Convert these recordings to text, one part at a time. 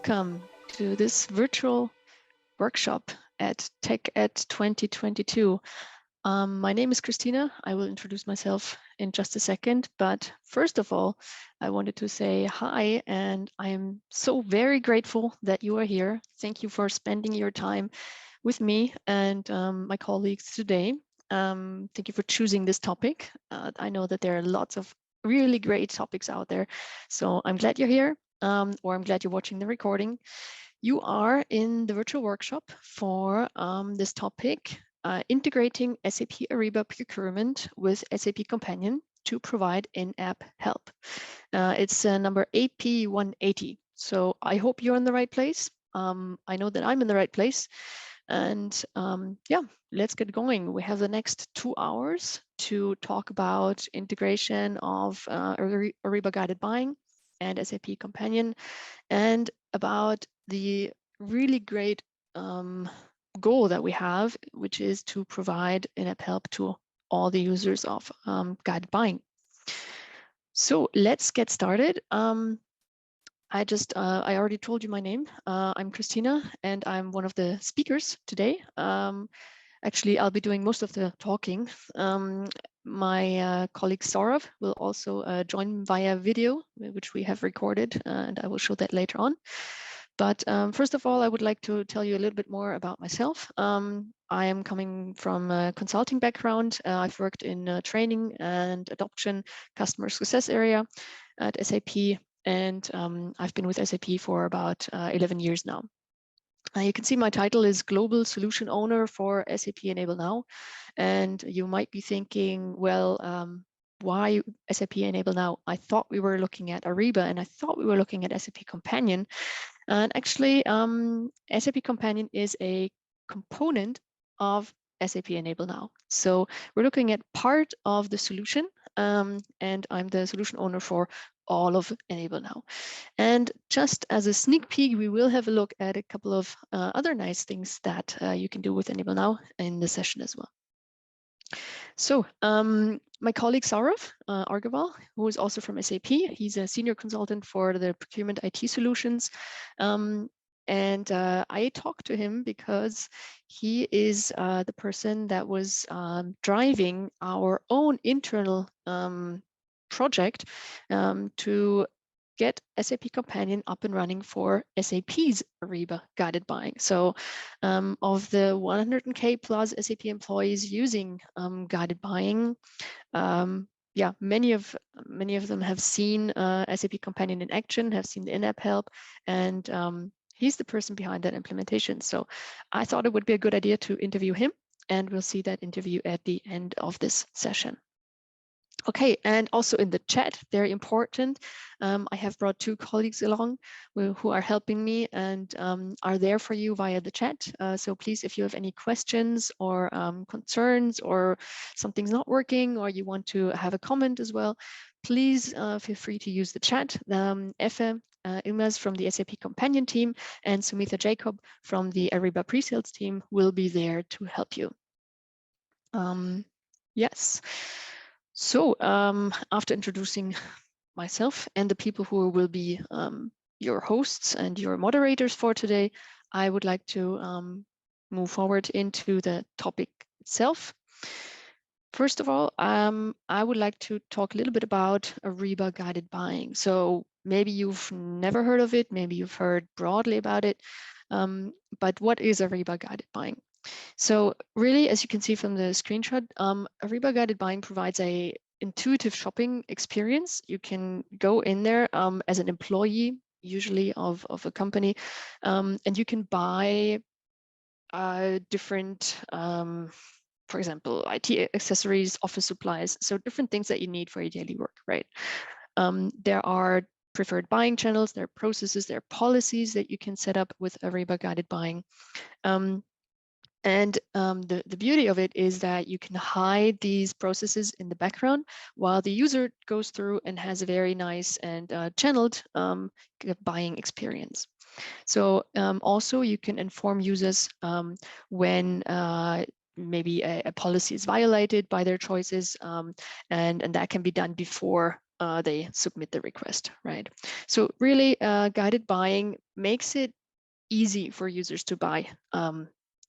welcome to this virtual workshop at TechEd 2022. My name is Kristina. I will introduce myself in just a second, but first of all, I wanted to say hi, and I am so very grateful that you are here. Thank you for spending your time with me and my colleagues today. Thank you for choosing this topic. I know that there are lots of really great topics out there, so I'm glad you're here. Or I'm glad you're watching the recording. You are in the virtual workshop for this topic, integrating SAP Ariba Procurement with SAP Companion to provide in-app help. It's number AP180. So I hope you're in the right place. I know that I'm in the right place. And yeah, let's get going. We have the next 2 hours to talk about integration of Ariba guided buying and SAP Companion, and about the really great goal that we have, which is to provide in-app help to all the users of guided buying. So let's get started. I already told you my name. I'm Kristina, and I'm one of the speakers today. Actually, I'll be doing most of the talking. My colleague Saurav will also join via video, which we have recorded, and I will show that later on. But first of all, I would like to tell you a little bit more about myself. I am coming from a consulting background. I've worked in training and adoption, customer success area at SAP, and I've been with SAP for about 11 years now. You can see my title is Global Solution Owner for SAP Enable Now. And you might be thinking, well, why SAP Enable Now? I thought we were looking at Ariba, and I thought we were looking at SAP Companion. And actually, SAP Companion is a component of SAP Enable Now. So we're looking at part of the solution, and I'm the solution owner for all of Enable Now. And just as a sneak peek, we will have a look at a couple of other nice things that you can do with Enable Now in the session as well. So my colleague Saurav Argaval, who is also from SAP, he's a senior consultant for the procurement IT solutions. And I talked to him because he is the person that was driving our own internal project to get SAP Companion up and running for SAP's Ariba guided buying. So of the 100K plus SAP employees using guided buying, yeah, many of them have seen SAP Companion in action, have seen the in-app help, and he's the person behind that implementation. So I thought it would be a good idea to interview him, and we'll see that interview at the end of this session. Okay, and also in the chat, very important, I have brought 2 colleagues along who are helping me and are there for you via the chat. So please, if you have any questions or concerns, or something's not working, or you want to have a comment as well, please feel free to use the chat. Effe Ilmaz from the SAP Companion team and Sumitha Jacob from the Ariba pre-sales team will be there to help you. Yes. So after introducing myself and the people who will be your hosts and your moderators for today, I would like to move forward into the topic itself. First of all, I would like to talk a little bit about Ariba guided buying. So maybe you've never heard of it, maybe you've heard broadly about it, but what is Ariba guided buying? So really, as you can see from the screenshot, Ariba guided buying provides a intuitive shopping experience. You can go in there as an employee, usually of a company, and you can buy different, for example, IT accessories, office supplies, so different things that you need for your daily work, right? There are preferred buying channels, there are processes, there are policies that you can set up with Ariba guided buying. And the beauty of it is that you can hide these processes in the background while the user goes through and has a very nice and channeled buying experience. So also you can inform users when maybe a policy is violated by their choices, and that can be done before they submit the request, right? So really, guided buying makes it easy for users to buy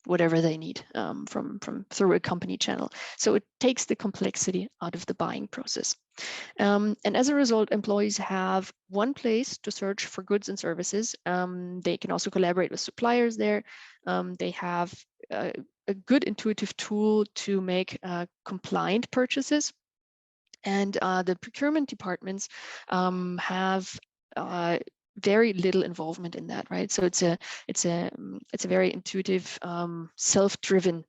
whatever they need from through a company channel. So it takes the complexity out of the buying process. And as a result, employees have one place to search for goods and services. They can also collaborate with suppliers there. They have a good intuitive tool to make compliant purchases. And the procurement departments have very little involvement in that, right? So it's a very intuitive, self-driven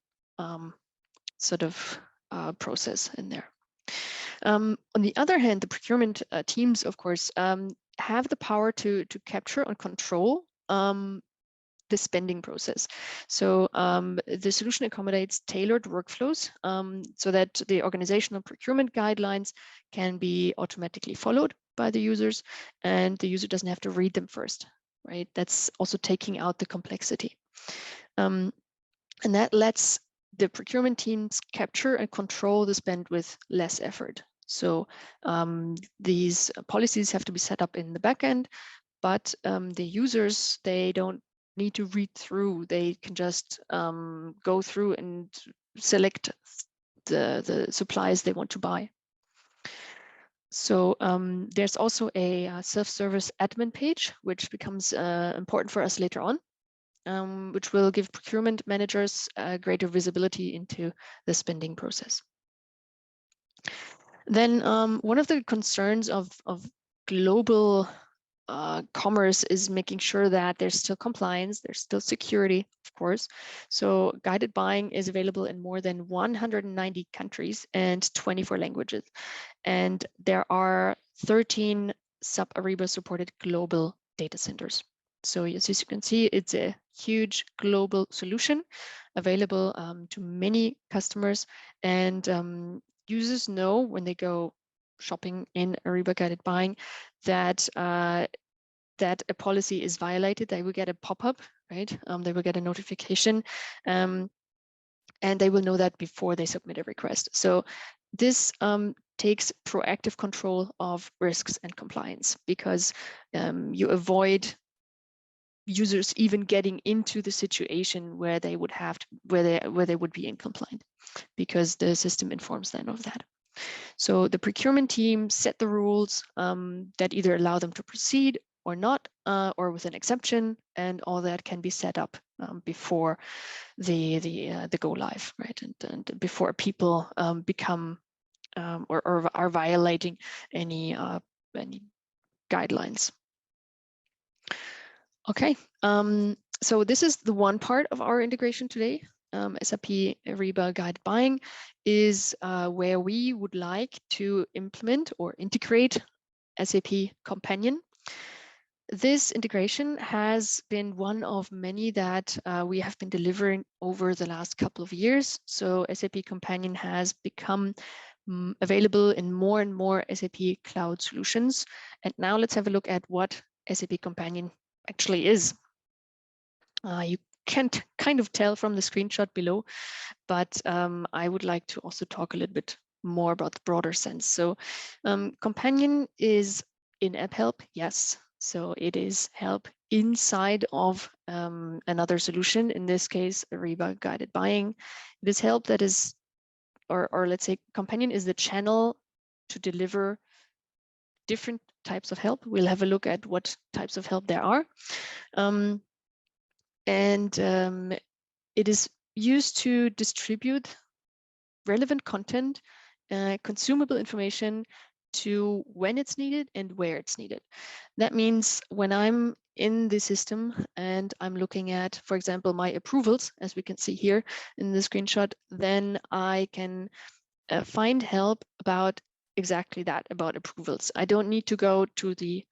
sort of process in there. On the other hand, the procurement teams, of course, have the power to capture and control the spending process. So the solution accommodates tailored workflows so that the organizational procurement guidelines can be automatically followed by the users, and the user doesn't have to read them first, right? That's also taking out the complexity. And that lets the procurement teams capture and control the spend with less effort. So these policies have to be set up in the backend, but the users, they don't need to read through. They can just go through and select the supplies they want to buy. So there's also a self-service admin page, which becomes important for us later on, which will give procurement managers greater visibility into the spending process. Then one of the concerns of global commerce is making sure that there's still compliance, there's still security, of course. So guided buying is available in more than 190 countries and 24 languages. And there are 13 SAP Ariba supported global data centers. So as you can see, it's a huge global solution available to many customers, and users know when they go shopping in Ariba guided buying that that a policy is violated. They will get a pop-up, right? They will get a notification, and they will know that before they submit a request. So this takes proactive control of risks and compliance, because you avoid users even getting into the situation where they would have to, where they would be incompliant, because the system informs them of that. So the procurement team set the rules that either allow them to proceed or not, or with an exception, and all that can be set up before the go live, right? And before people become or are violating any guidelines. Okay, so this is the one part of our integration today. SAP Ariba Guided Buying is where we would like to implement or integrate SAP Companion. This integration has been one of many that we have been delivering over the last couple of years. So SAP Companion has become available in more and more SAP cloud solutions. And now let's have a look at what SAP Companion actually is. You can't kind of tell from the screenshot below, but I would like to also talk a little bit more about the broader sense. So Companion is in-app help, yes. So it is help inside of another solution, in this case, Ariba Guided Buying. It is help that is, or let's say Companion is the channel to deliver different types of help. We'll have a look at what types of help there are. It is used to distribute relevant content, consumable information to when it's needed and where it's needed. That means when I'm in the system and I'm looking at, for example, my approvals, as we can see here in the screenshot, then I can find help about exactly that, about approvals. I don't need to go to the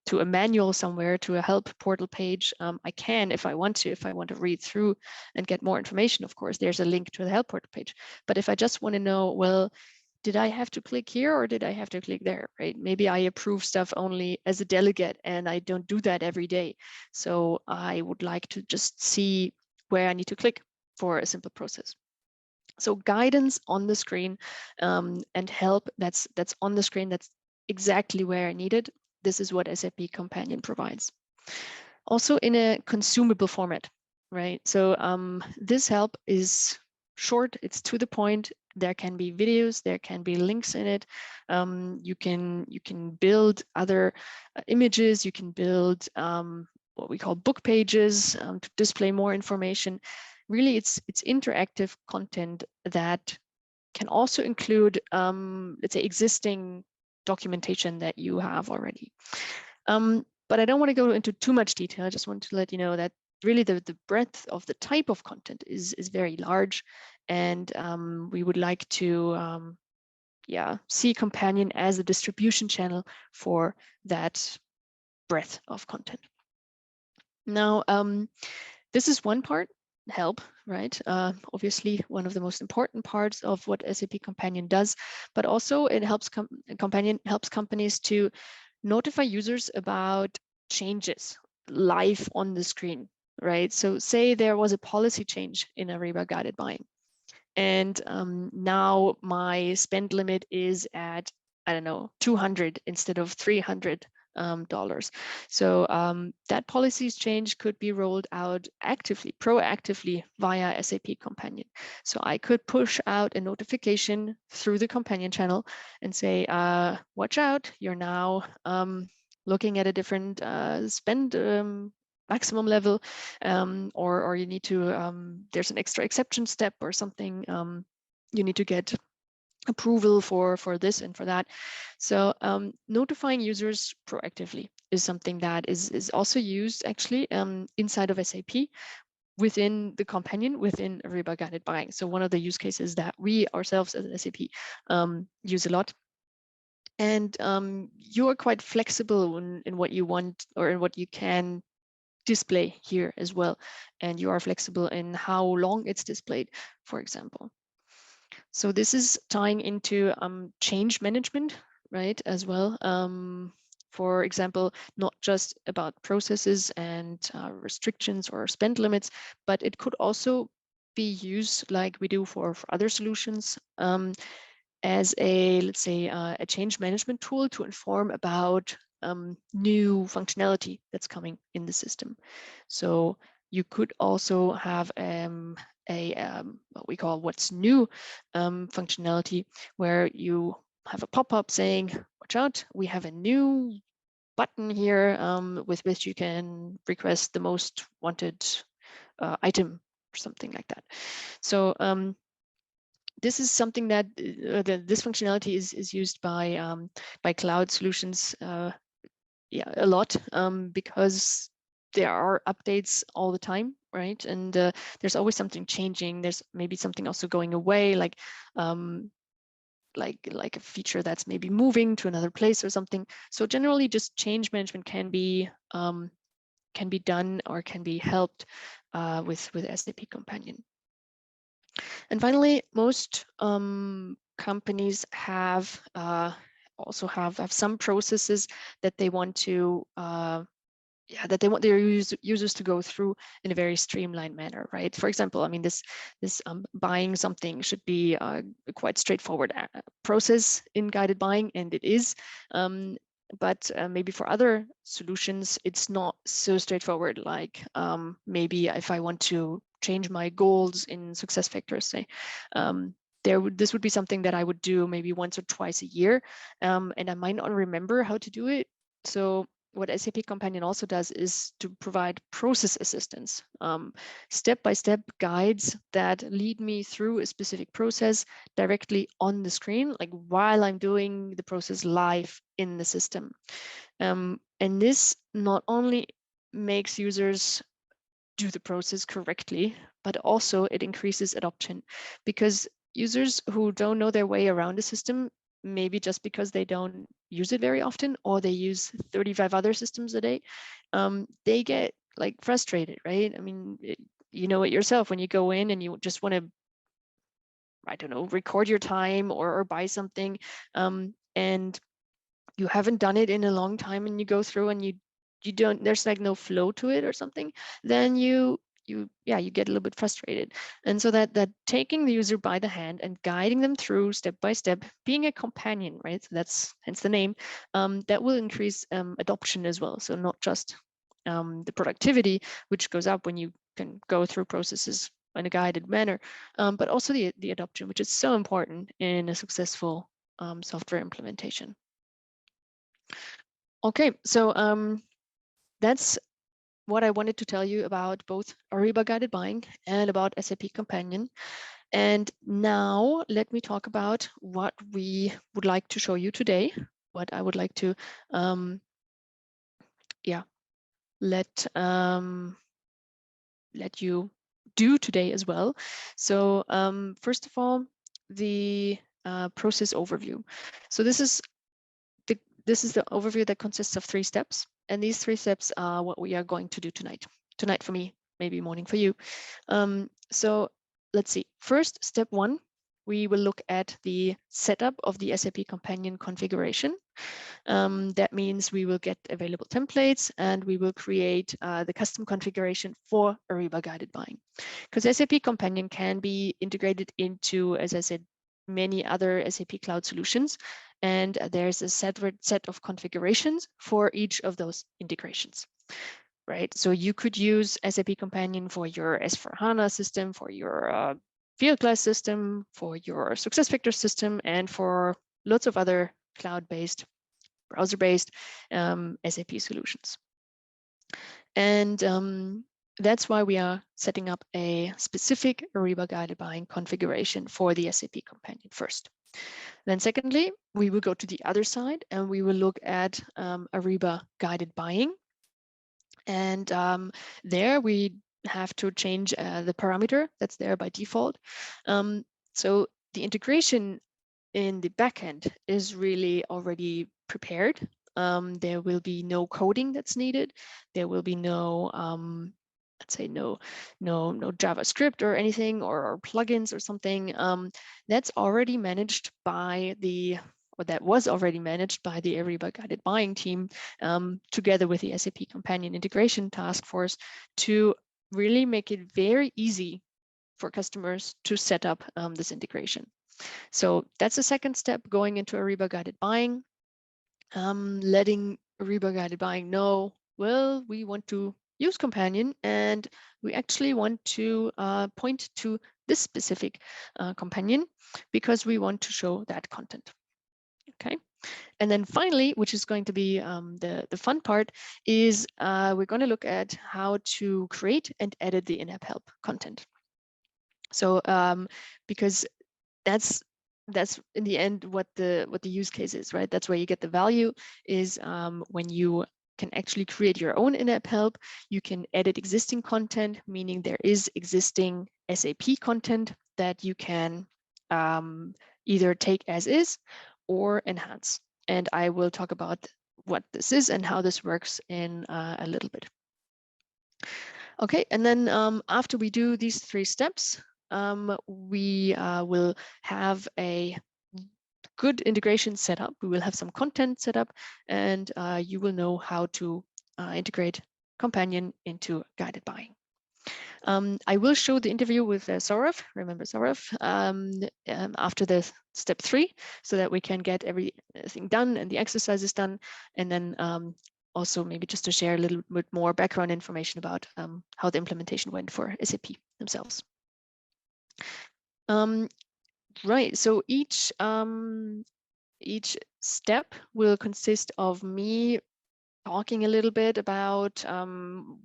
to a manual somewhere, to a help portal page. I can, if I want to read through and get more information, of course, there's a link to the help portal page. But if I just want to know, well, did I have to click here or did I have to click there, right? Maybe I approve stuff only as a delegate and I don't do that every day. So I would like to just see where I need to click for a simple process. So guidance on the screen and help that's on the screen, that's exactly where I need it. This is what SAP Companion provides. Also in a consumable format, right? So this help is short, it's to the point. There can be videos, there can be links in it. You can build other images, you can build what we call book pages to display more information. Really, it's interactive content that can also include, let's say, existing documentation that you have already. But I don't want to go into too much detail. I just want to let you know that really the breadth of the type of content is very large, and we would like to see Companion as a distribution channel for that breadth of content. Now, this is one part, help, right? Obviously, one of the most important parts of what SAP Companion does, but also it helps Companion helps companies to notify users about changes live on the screen, right? So say there was a policy change in Ariba guided buying, and now my spend limit is at, I don't know, 200 instead of $300. So that policies change could be rolled out actively, proactively via SAP Companion. So I could push out a notification through the Companion channel and say, watch out, you're now looking at a different spend maximum level, or you need to, there's an extra exception step or something. You need to get approval for this and for that. So notifying users proactively is something that is also used actually inside of SAP within the Companion, within Ariba guided buying. So one of the use cases that we ourselves as an SAP use a lot. And you are quite flexible in what you want or in what you can display here as well. And you are flexible in how long it's displayed, for example. So this is tying into change management, right, as well. For example, not just about processes and restrictions or spend limits, but it could also be used like we do for other solutions as a, let's say, a change management tool to inform about new functionality that's coming in the system. So you could also have what we call what's new functionality, where you have a pop-up saying, watch out, we have a new button here with which you can request the most wanted item or something like that. So this is something that this functionality is used by cloud solutions a lot because there are updates all the time, right? And there's always something changing. There's maybe something also going away, like a feature that's maybe moving to another place or something. So generally, just change management can be done or can be helped with SAP Companion. And finally, most companies have also have some processes that they want to that they want their users to go through in a very streamlined manner, right? For example, I mean, this buying something should be a quite straightforward process in guided buying, and it is. But maybe for other solutions, it's not so straightforward. Like maybe if I want to change my goals in SuccessFactors, say, this would be something that I would do maybe once or twice a year, and I might not remember how to do it. So what SAP Companion also does is to provide process assistance, step-by-step guides that lead me through a specific process directly on the screen, like while I'm doing the process live in the system. And this not only makes users do the process correctly, but also it increases adoption, because users who don't know their way around the system, maybe just because they don't use it very often or they use 35 other systems a day, they get like frustrated, right? I mean, you know it yourself when you go in and you just want to, I don't know, record your time or buy something, and you haven't done it in a long time, and you go through and you don't, there's like no flow to it or something, then you you get a little bit frustrated. And so that taking the user by the hand and guiding them through step by step, being a companion, right? So that's hence the name, that will increase adoption as well. So not just the productivity, which goes up when you can go through processes in a guided manner, but also the adoption, which is so important in a successful software implementation. Okay, so that's what I wanted to tell you about both Ariba guided buying and about SAP Companion. And now let me talk about what we would like to show you today, what I would like to let you do today as well. So first of all, the process overview. So this is the overview that consists of 3 steps, and these 3 steps are what we are going to do tonight. Tonight for me, maybe morning for you. So let's see. First, step 1, we will look at the setup of the SAP Companion configuration. That means we will get available templates and we will create the custom configuration for Ariba guided buying. Because SAP Companion can be integrated into, as I said, many other SAP cloud solutions. And there's a separate set of configurations for each of those integrations, right? So you could use SAP Companion for your S/4HANA system, for your Fieldglass system, for your SuccessFactors system, and for lots of other cloud-based, browser-based SAP solutions. And that's why we are setting up a specific Ariba guided buying configuration for the SAP Companion first. Then secondly, we will go to the other side and we will look at Ariba guided buying. And there we have to change the parameter that's there by default. So the integration in the backend is really already prepared. There will be no coding that's needed. There will be no, let's say no JavaScript or anything, or plugins or something. That's already managed by that was already managed by the Ariba guided buying team, together with the SAP Companion integration task force, to really make it very easy for customers to set up this integration. So that's the second step, going into Ariba guided buying, letting Ariba guided buying know, well, we want to use Companion and we actually want to point to this specific Companion because we want to show that content. Okay. And then finally, which is going to be the fun part, is we're going to look at how to create and edit the in-app help content. So because that's in the end what the use case is, right? That's where you get the value, is when you can actually create your own in-app help. You can edit existing content, meaning there is existing SAP content that you can either take as is or enhance. And I will talk about what this is and how this works in a little bit. Okay, and then after we do these 3 steps, we will have a good integration set up. We will have some content set up, and you will know how to integrate Companion into guided buying. I will show the interview with Saurav, remember Saurav, after the step 3, so that we can get everything done and the exercises done. And then also maybe just to share a little bit more background information about how the implementation went for SAP themselves. Right, so each step will consist of me talking a little bit about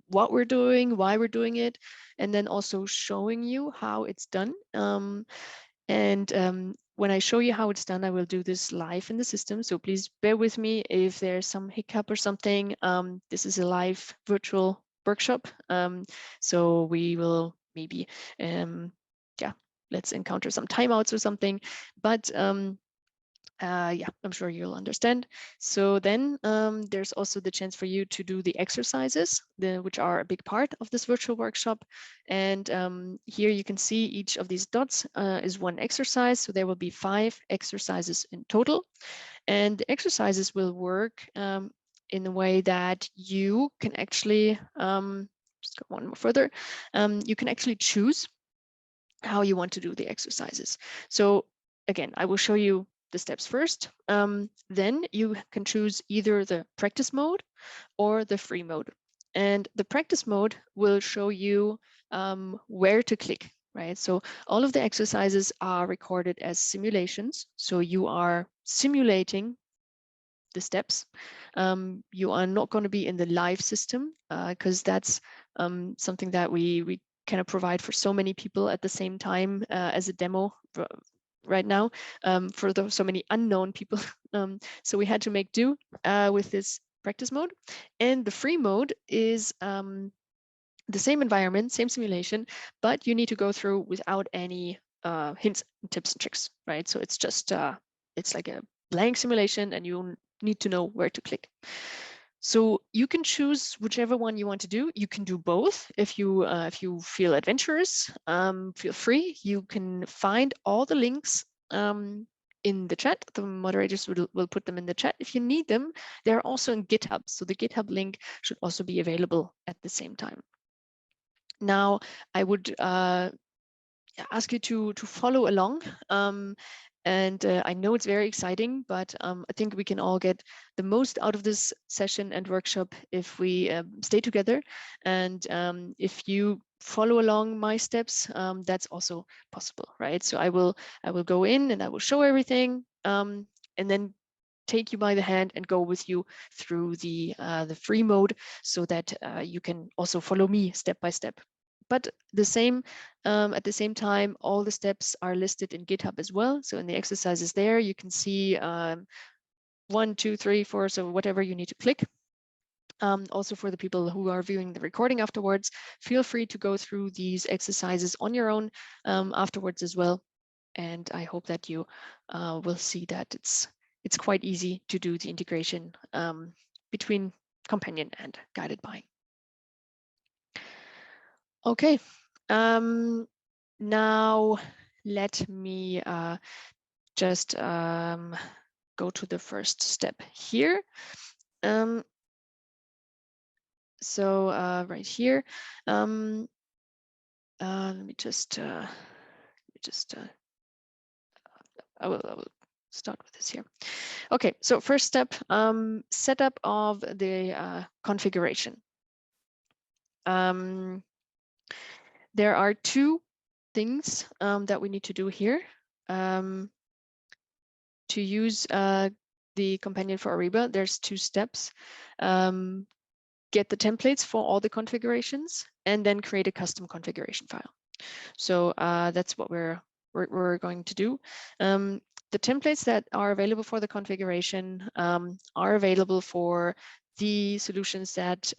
what we're doing, why we're doing it, and then also showing you how it's done. When I show you how it's done, I will do this live in the system. So please bear with me if there's some hiccup or something. This is a live virtual workshop. So we will maybe, let's encounter some timeouts or something. But yeah, I'm sure you'll understand. So then there's also the chance for you to do the exercises, which are a big part of this virtual workshop. And here you can see each of these dots is one exercise. So there will be 5 exercises in total. And the exercises will work in a way that you can actually just go one more further, you can actually choose how you want to do the exercises. So again, I will show you the steps first. Then you can choose either the practice mode or the free mode. And the practice mode will show you where to click, right? So all of the exercises are recorded as simulations. So you are simulating the steps. You are not going to be in the live system because that's something that we kind of provide for so many people at the same time as a demo right now for so many unknown people. So we had to make do with this practice mode. And the free mode is the same environment, same simulation, but you need to go through without any hints, tips, and tricks, right? So it's just, it's like a blank simulation and you need to know where to click. So you can choose whichever one you want to do. You can do both if you feel adventurous. Feel free. You can find all the links in the chat. The moderators will put them in the chat if you need them. They're also in GitHub. So the GitHub link should also be available at the same time. Now, I would ask you to follow along. And I know it's very exciting, but I think we can all get the most out of this session and workshop if we stay together. And if you follow along my steps, that's also possible, right? So I will go in and I will show everything, and then take you by the hand and go with you through the free mode so that you can also follow me step by step. But the same, at the same time, all the steps are listed in GitHub as well. So in the exercises there, you can see 1, 2, 3, 4, so whatever you need to click. Also for the people who are viewing the recording afterwards, feel free to go through these exercises on your own afterwards as well. And I hope that you will see that it's quite easy to do the integration between Companion and guided buying. Okay, now let me just go to the first step here. So right here, let me just I will start with this here. Okay, so first step, setup of the configuration. There are two things that we need to do here to use the Companion for Ariba. There's two steps. Get the templates for all the configurations and then create a custom configuration file. So that's what we're going to do. The templates that are available for the configuration are available for the solutions that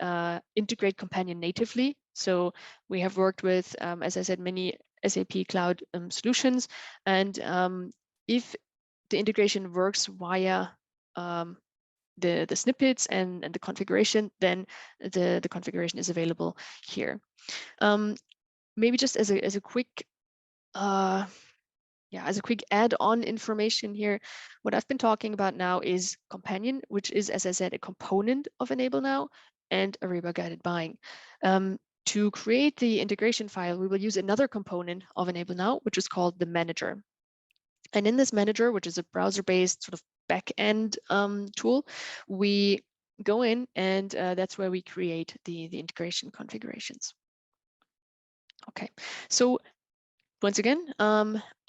integrate Companion natively. So we have worked with, as I said, many SAP Cloud solutions. And if the integration works via the snippets and the configuration, then the configuration is available here. Maybe just as a quick as a quick add-on information here, what I've been talking about now is Companion, which is, as I said, a component of Enable Now and Ariba Guided Buying. To create the integration file, we will use another component of Enable Now, which is called the manager. And in this manager, which is a browser-based sort of back-end tool, we go in and that's where we create the integration configurations. Okay, so once again,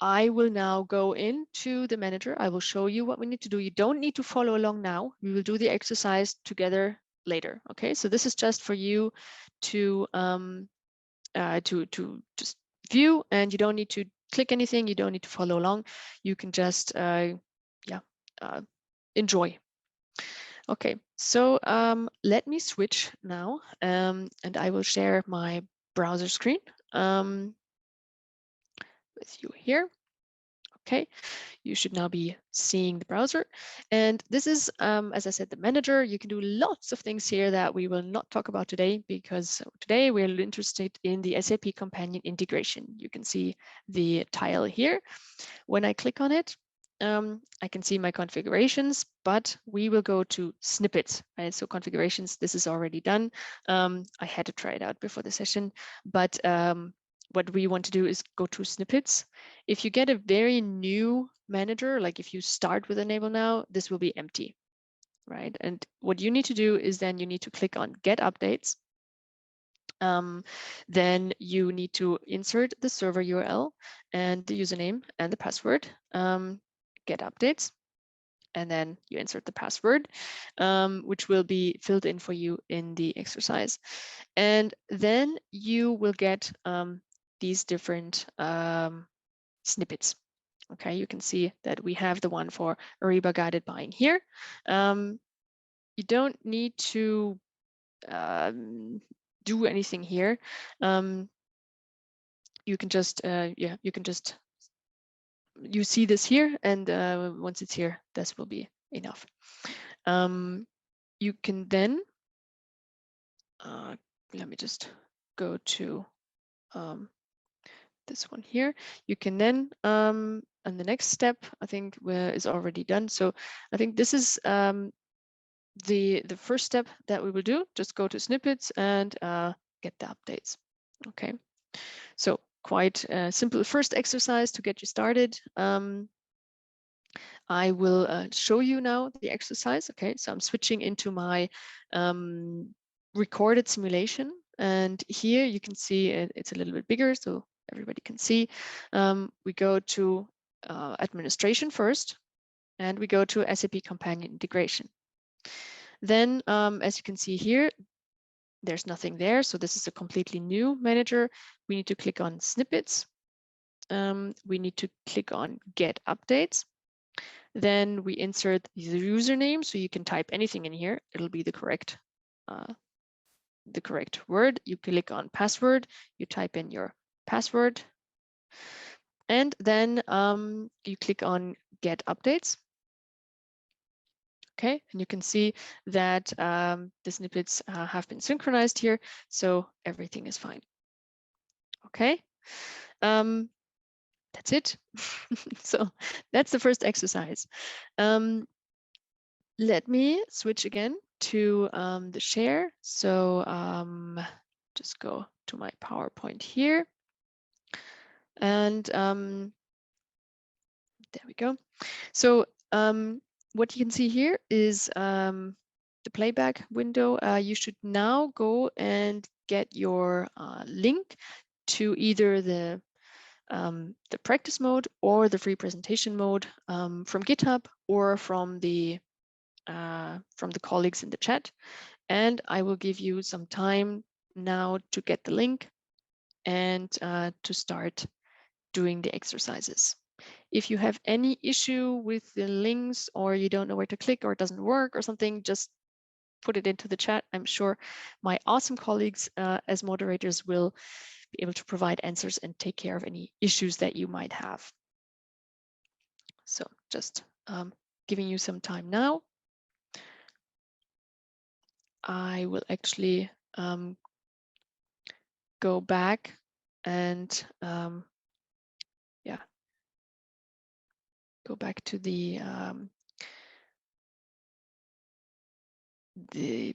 I will now go into the manager. I will show you what we need to do. You don't need to follow along now. We will do the exercise together later. Okay, so this is just for you to just view, and you don't need to click anything. You don't need to follow along. You can just enjoy. Okay, so let me switch now, and I will share my browser screen with you here. Okay, you should now be seeing the browser. And this is, as I said, the manager. You can do lots of things here that we will not talk about today, because today we're interested in the SAP Companion integration. You can see the tile here. When I click on it, I can see my configurations, but we will go to snippets, right? So configurations, this is already done. I had to try it out before the session, but what we want to do is go to snippets. If you get a very new manager, like if you start with Enable Now, this will be empty, right? And what you need to do is then you need to click on Get Updates. Then you need to insert the server URL and the username and the password, Get Updates, and then you insert the password, which will be filled in for you in the exercise. And then you will get these different snippets. Okay, you can see that we have the one for Ariba guided buying here. You don't need to do anything here. You can just, you see this here, and once it's here, this will be enough. You can then, let me just go to this one here. You can then, and the next step, I think is already done. So I think this is the first step that we will do. Just go to snippets and get the updates. Okay, so quite a simple first exercise to get you started. I will show you now the exercise. Okay, so I'm switching into my recorded simulation. And here you can see it's a little bit bigger so everybody can see. We go to administration first, and we go to SAP Companion integration. Then, as you can see here, there's nothing there. So this is a completely new manager. We need to click on snippets. We need to click on Get Updates. Then we insert the username, so you can type anything in here. It'll be the correct word. You click on password, you type in your password, and then you click on Get Updates. Okay, and you can see that the snippets have been synchronized here, so everything is fine. Okay, that's it. So that's the first exercise. Let me switch again to the share. So just go to my PowerPoint here. And there we go. So what you can see here is the playback window. You should now go and get your link to either the practice mode or the free presentation mode from GitHub or from the colleagues in the chat. And I will give you some time now to get the link and to start doing the exercises. If you have any issue with the links or you don't know where to click or it doesn't work or something, just put it into the chat. I'm sure my awesome colleagues as moderators will be able to provide answers and take care of any issues that you might have. So just giving you some time now. I will actually go back and go back to the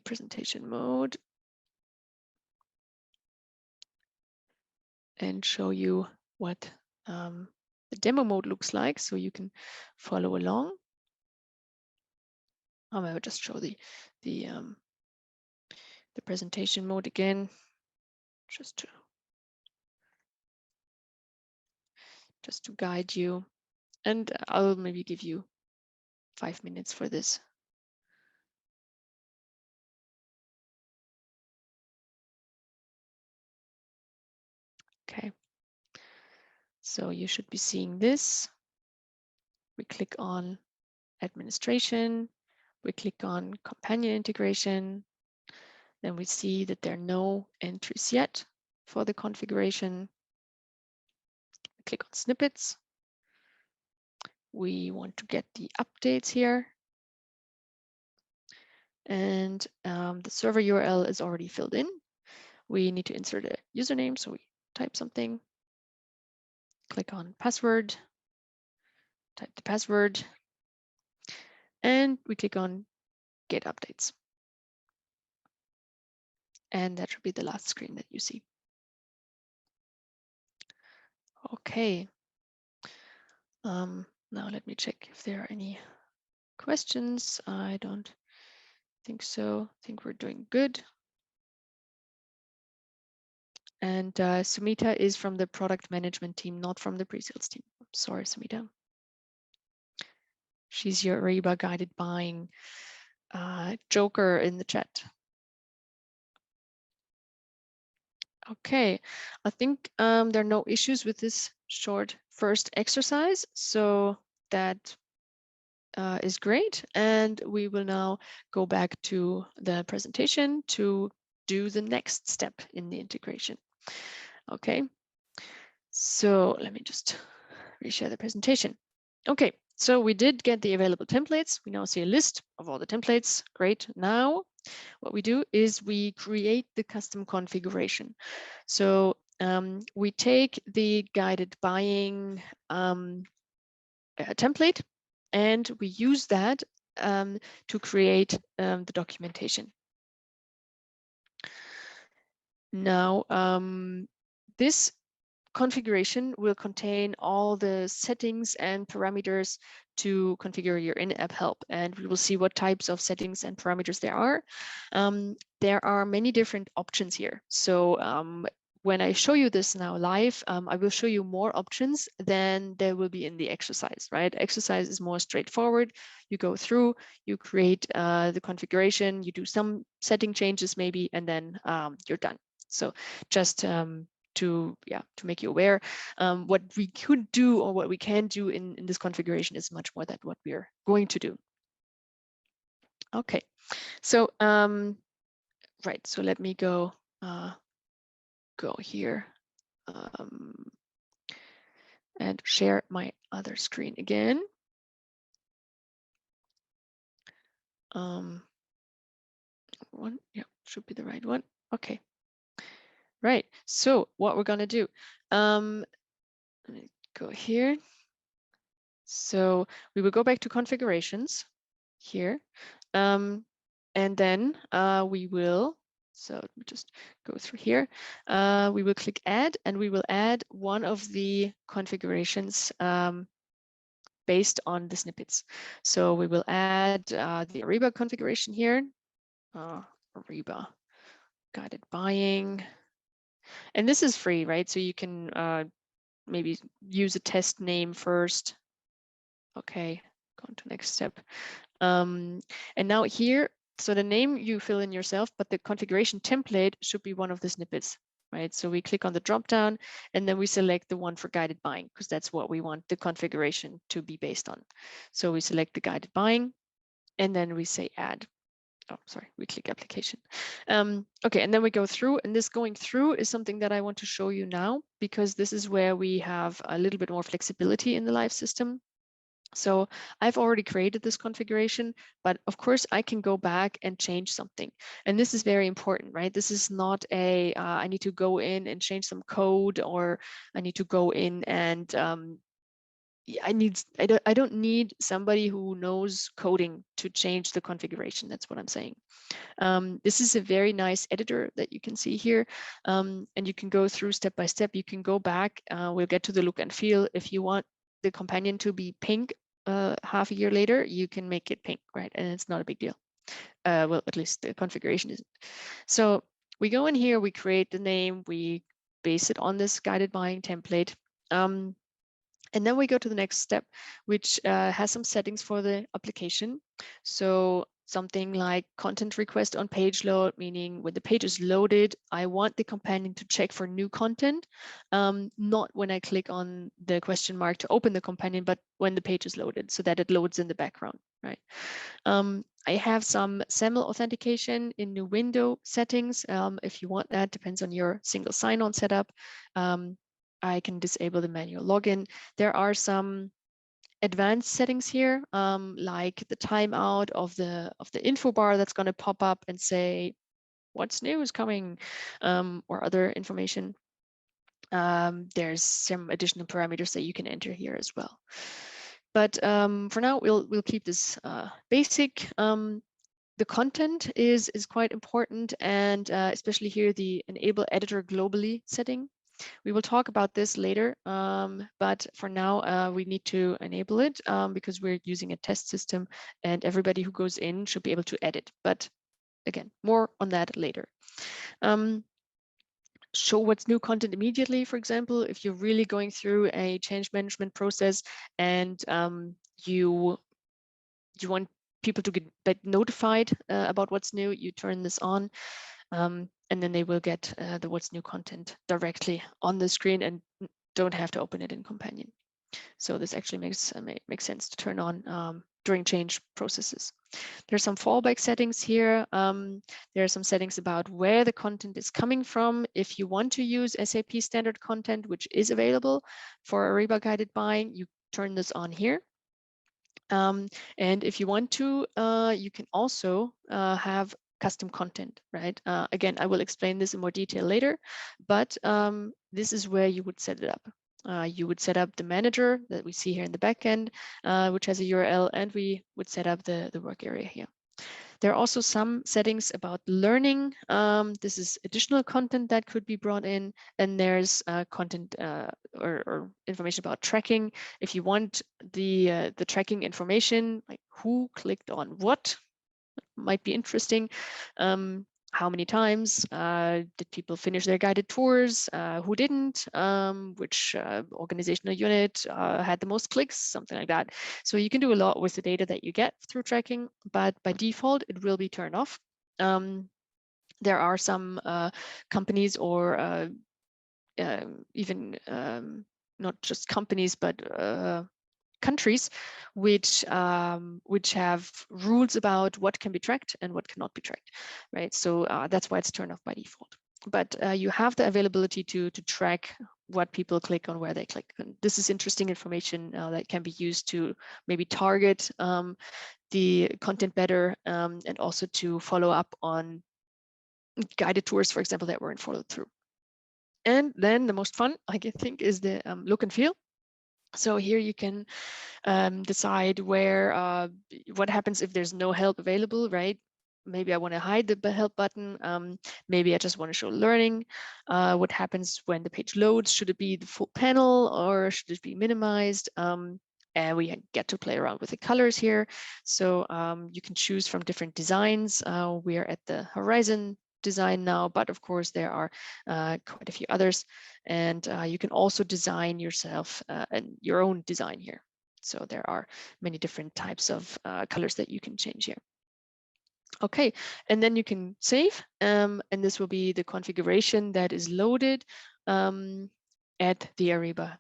presentation mode and show you what the demo mode looks like, so you can follow along. I will just show the presentation mode again, just to guide you, and I'll maybe give you 5 minutes for this. Okay, so you should be seeing this. We click on administration, we click on companion integration, then we see that there are no entries yet for the configuration. Click on snippets. We want to get the updates here. And the server URL is already filled in. We need to insert a username, so we type something. Click on password. type the password, and we click on Get Updates. And that should be the last screen that you see. Okay. Now let me check if there are any questions. I don't think so. I think we're doing good. And Sumita is from the product management team, not from the pre-sales team. Sorry, Sumita. She's your Ariba guided buying joker in the chat. Okay, I think there are no issues with this short first exercise, so that is great. And we will now go back to the presentation to do the next step in the integration. Okay, so let me just reshare the presentation. Okay, so we did get the available templates. We now see a list of all the templates. Great. Now what we do is we create the custom configuration. So we take the guided buying template, and we use that to create the documentation. Now, this configuration will contain all the settings and parameters to configure your in-app help, and we will see what types of settings and parameters there are. There are many different options here. So when I show you this now live, I will show you more options than there will be in the exercise, right? Exercise is more straightforward. You go through, you create the configuration, you do some setting changes maybe, and then you're done. So just to make you aware, what we could do or what we can do in this configuration is much more than what we're going to do. Okay, so right, so let me go here and share my other screen again. One, yeah, should be the right one. Okay, right. So what we're gonna do, let me go here. So we will go back to configurations here, and then we will. So let me just go through here. We will click add, and we will add one of the configurations based on the snippets. So we will add the Ariba configuration here, Ariba guided buying. And this is free, right? So you can maybe use a test name first. Okay, go on to next step. And now here, so the name you fill in yourself, but the configuration template should be one of the snippets, right? So we click on the drop down, and then we select the one for guided buying, because that's what we want the configuration to be based on. So we select the guided buying, and then we say add. Oh, sorry, we click application. Okay, and then we go through, and this going through is something that I want to show you now, because this is where we have a little bit more flexibility in the live system. So I've already created this configuration, but of course I can go back and change something. And this is very important, right? This is not a, I need to go in and change some code, or I need to go in and I don't need somebody who knows coding to change the configuration. That's what I'm saying. This is a very nice editor that you can see here, and you can go through step by step. You can go back. We'll get to the look and feel. If you want the companion to be pink half a year later, you can make it pink, right? And it's not a big deal. Well, at least the configuration isn't. So we go in here, we create the name, we base it on this guided buying template. And then we go to the next step, which has some settings for the application. So something like content request on page load, meaning when the page is loaded, I want the companion to check for new content, not when I click on the question mark to open the companion, but when the page is loaded, so that it loads in the background, right? I have some SAML authentication in new window settings. If you want that, depends on your single sign-on setup. I can disable the manual login. There are some advanced settings here, like the timeout of the info bar that's going to pop up and say what's new is coming, or other information. There's some additional parameters that you can enter here as well. But for now, we'll keep this basic. The content is quite important, and especially here the enable editor globally setting. We will talk about this later, but for now we need to enable it because we're using a test system, and everybody who goes in should be able to edit. But again, more on that later. Show what's new content immediately, for example, if you're really going through a change management process and you want people to get notified about what's new, you turn this on, and then they will get the what's new content directly on the screen and don't have to open it in Companion. So this actually makes sense to turn on during change processes. There's some fallback settings here. There are some settings about where the content is coming from. If you want to use SAP standard content, which is available for Ariba guided buying, you turn this on here. And if you want to, you can also have custom content, right? Again, I will explain this in more detail later, but this is where you would set it up. You would set up the manager that we see here in the backend, which has a URL, and we would set up the work area here. There are also some settings about learning. This is additional content that could be brought in, and there's content or information about tracking. If you want the tracking information, like who clicked on what, might be interesting. How many times did people finish their guided tours? Who didn't? Which organizational unit had the most clicks? Something like that. So you can do a lot with the data that you get through tracking, but by default, it will be turned off. There are some companies or even not just companies, but countries which have rules about what can be tracked and what cannot be tracked, right? So that's why it's turned off by default. But you have the availability to track what people click on, where they click. And this is interesting information that can be used to maybe target the content better, and also to follow up on guided tours, for example, that weren't followed through. And then the most fun, I think, is the look and feel. So here you can decide where what happens if there's no help available, right? Maybe I want to hide the help button. Maybe I just want to show learning. What happens when the page loads? Should it be the full panel or should it be minimized? And we get to play around with the colors here. So you can choose from different designs. We are at the horizon design now, but of course there are quite a few others, and you can also design yourself and your own design here. So there are many different types of colors that you can change here. Okay, and then you can save, and this will be the configuration that is loaded at the Ariba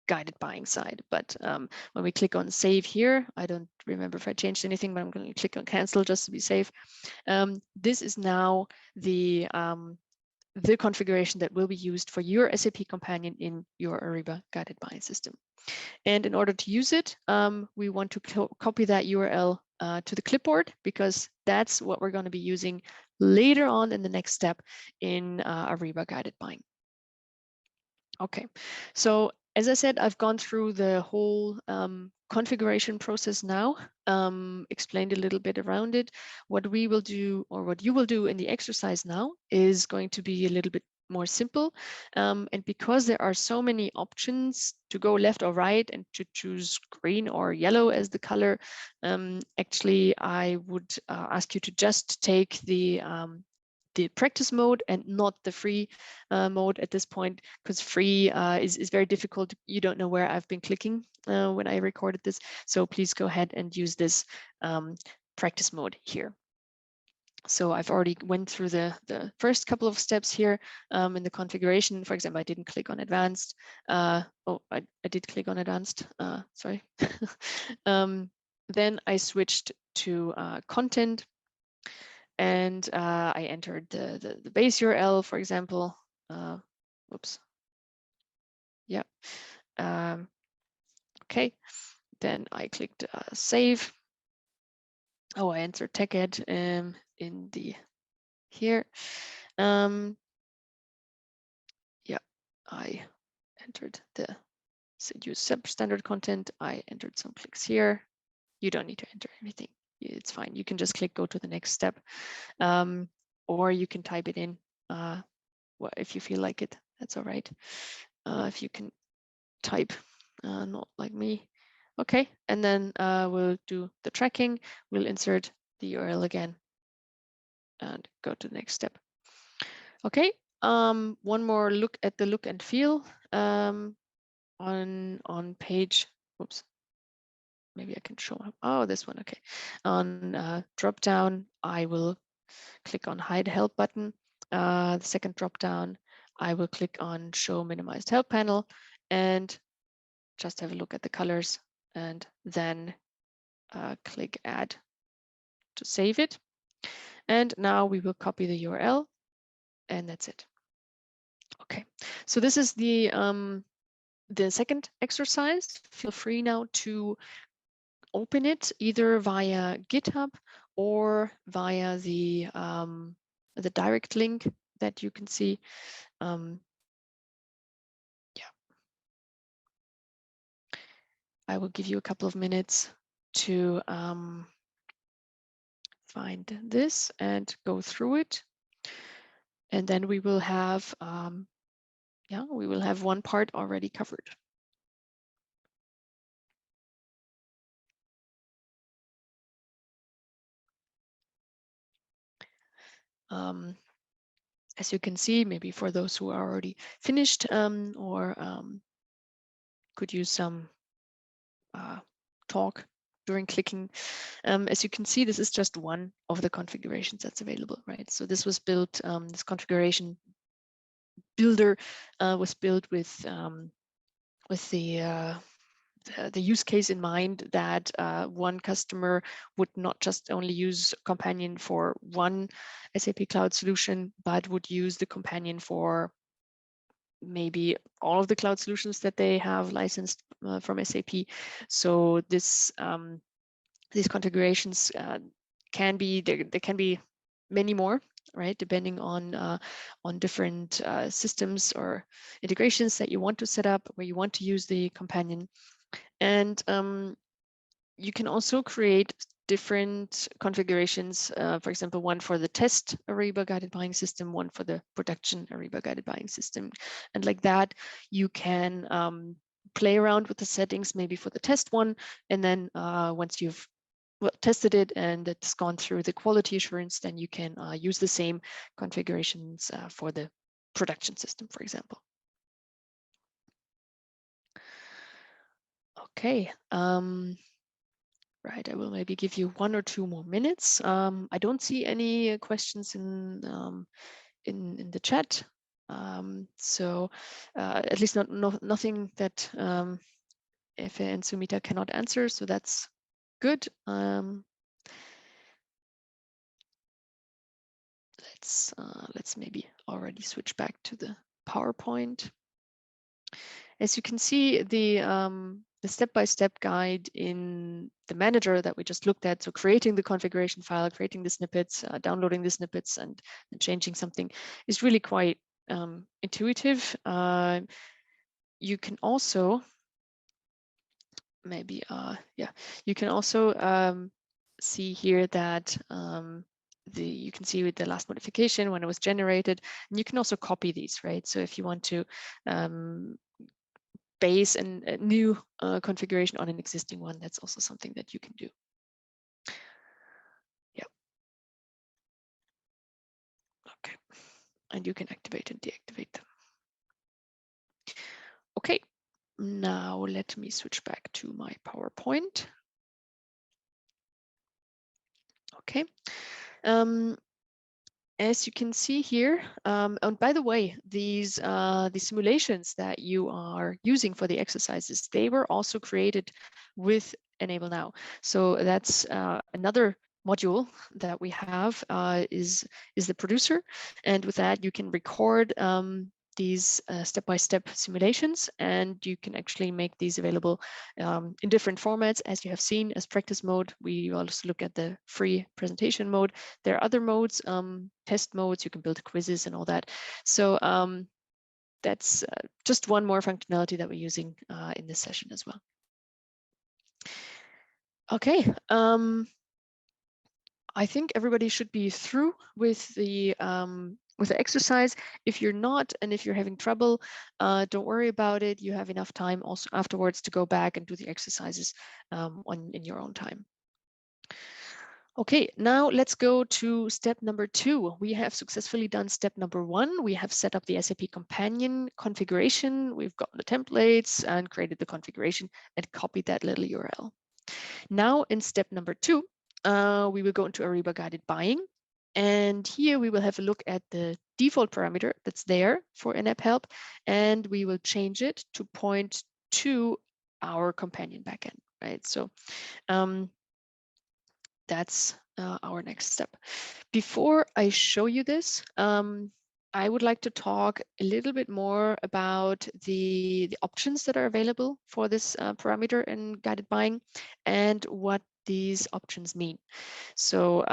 guided buying side. But when we click on save here, I don't remember if I changed anything, but I'm going to click on cancel just to be safe. This is now the configuration that will be used for your SAP Companion in your Ariba guided buying system. And in order to use it, we want to copy that URL to the clipboard, because that's what we're going to be using later on in the next step in Ariba guided buying. Okay, so as I said, I've gone through the whole configuration process now, explained a little bit around it. What we will do, or what you will do in the exercise now, is going to be a little bit more simple. And because there are so many options to go left or right and to choose green or yellow as the color, actually, I would ask you to just take the practice mode and not the free mode at this point, because free is very difficult. You don't know where I've been clicking when I recorded this. So please go ahead and use this practice mode here. So I've already went through the first couple of steps here in the configuration. For example, I didn't click on advanced. I did click on advanced, sorry. Then I switched to content, and I entered the base URL, for example. Whoops. Yeah. Okay. Then I clicked save. Oh, I entered TechEd in the here. Yeah, I entered the So use substandard content. I entered some clicks here. You don't need to enter anything. It's fine. You can just click go to the next step, or you can type it in if you feel like it. That's all right. If you can type, not like me. Okay, and then we'll do the tracking. We'll insert the URL again and go to the next step. Okay, one more look at the look and feel on page. Oops, maybe I can show. Oh, this one. Okay, on drop down, I will click on hide help button. The second drop down, I will click on show minimized help panel and just have a look at the colors and then click add to save it. And now we will copy the URL and that's it. Okay, so this is the second exercise. Feel free now to open it either via GitHub or via the direct link that you can see. Yeah, I will give you a couple of minutes to find this and go through it. And then we will have, we will have one part already covered. As you can see, maybe for those who are already finished or could use some talk during clicking. As you can see, this is just one of the configurations that's available, right? So this was built, this configuration builder was built with the use case in mind that one customer would not just only use Companion for one SAP Cloud solution, but would use the Companion for maybe all of the cloud solutions that they have licensed from SAP. So this these configurations can be there can be many more, right? Depending on different systems or integrations that you want to set up, where you want to use the Companion. And you can also create different configurations, for example, one for the test Ariba guided buying system, one for the production Ariba guided buying system. And like that, you can play around with the settings, maybe for the test one. And then once you've tested it and it's gone through the quality assurance, then you can use the same configurations for the production system, for example. Okay. Right, I will maybe give you 1 or 2 more minutes. I don't see any questions in the chat, so at least nothing that Efe and Sumita cannot answer. So that's good. Let's maybe already switch back to the PowerPoint. As you can see, the step-by-step guide in the manager that we just looked at, so creating the configuration file, creating the snippets, downloading the snippets, and changing something is really quite intuitive. You can also maybe, you can also see here that you can see with the last modification when it was generated, and you can also copy these, right? So if you want to base a new configuration on an existing one, that's also something that you can do. Yeah. Okay. And you can activate and deactivate them. Okay. Now let me switch back to my PowerPoint. Okay. As you can see here, and by the way, these the simulations that you are using for the exercises, they were also created with Enable Now. So that's another module that we have is the producer, and with that you can record these step-by-step simulations, and you can actually make these available in different formats, as you have seen, as practice mode. We also look at the free presentation mode. There are other modes, test modes, you can build quizzes and all that. So that's just one more functionality that we're using in this session as well. Okay, I think everybody should be through with the exercise. If you're not, and if you're having trouble, don't worry about it. You have enough time also afterwards to go back and do the exercises in your own time. Okay, now let's go to step number 2. We have successfully done step number 1. We have set up the SAP Companion configuration. We've got the templates and created the configuration and copied that little URL. Now in step number 2, we will go into Ariba guided buying. And here we will have a look at the default parameter that's there for in-app help, and we will change it to point to our companion backend, right? So that's our next step. Before I show you this, I would like to talk a little bit more about the options that are available for this parameter in guided buying and what these options mean. So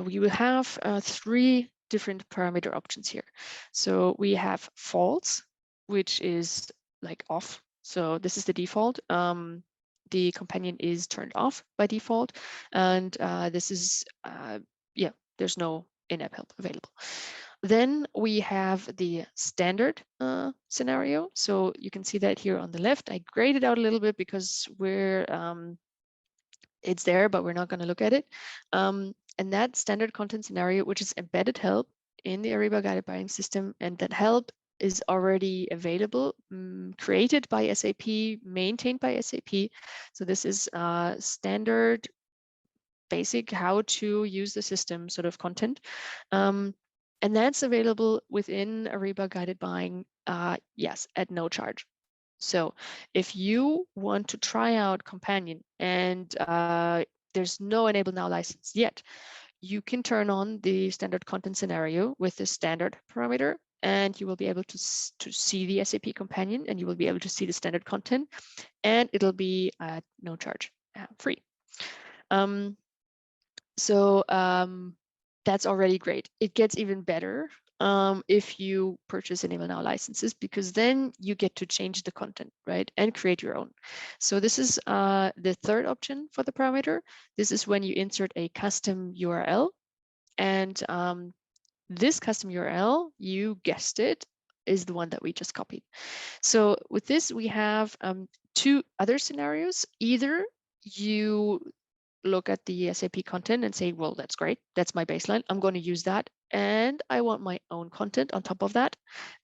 we will have 3 different parameter options here. So we have false, which is like off. So this is the default. The companion is turned off by default, and this is yeah, there's no in-app help available. Then we have the standard scenario. So you can see that here on the left. I graded out a little bit because we're it's there, but we're not going to look at it. And that standard content scenario, which is embedded help in the Ariba guided buying system, and that help is already available, created by SAP, maintained by SAP. So this is standard, basic how to use the system sort of content. And that's available within Ariba guided buying, yes, at no charge. So if you want to try out Companion and there's no Enable Now license yet, you can turn on the standard content scenario with the standard parameter, and you will be able to see the SAP Companion, and you will be able to see the standard content, and it'll be at no charge, free. That's already great. It gets even better if you purchase Enable Now licenses, because then you get to change the content, right, and create your own. So this is the third option for the parameter. This is when you insert a custom URL, and this custom URL, you guessed it, is the one that we just copied. So with this, we have 2 other scenarios. Either you look at the SAP content and say, well, that's great. That's my baseline. I'm going to use that. And I want my own content on top of that.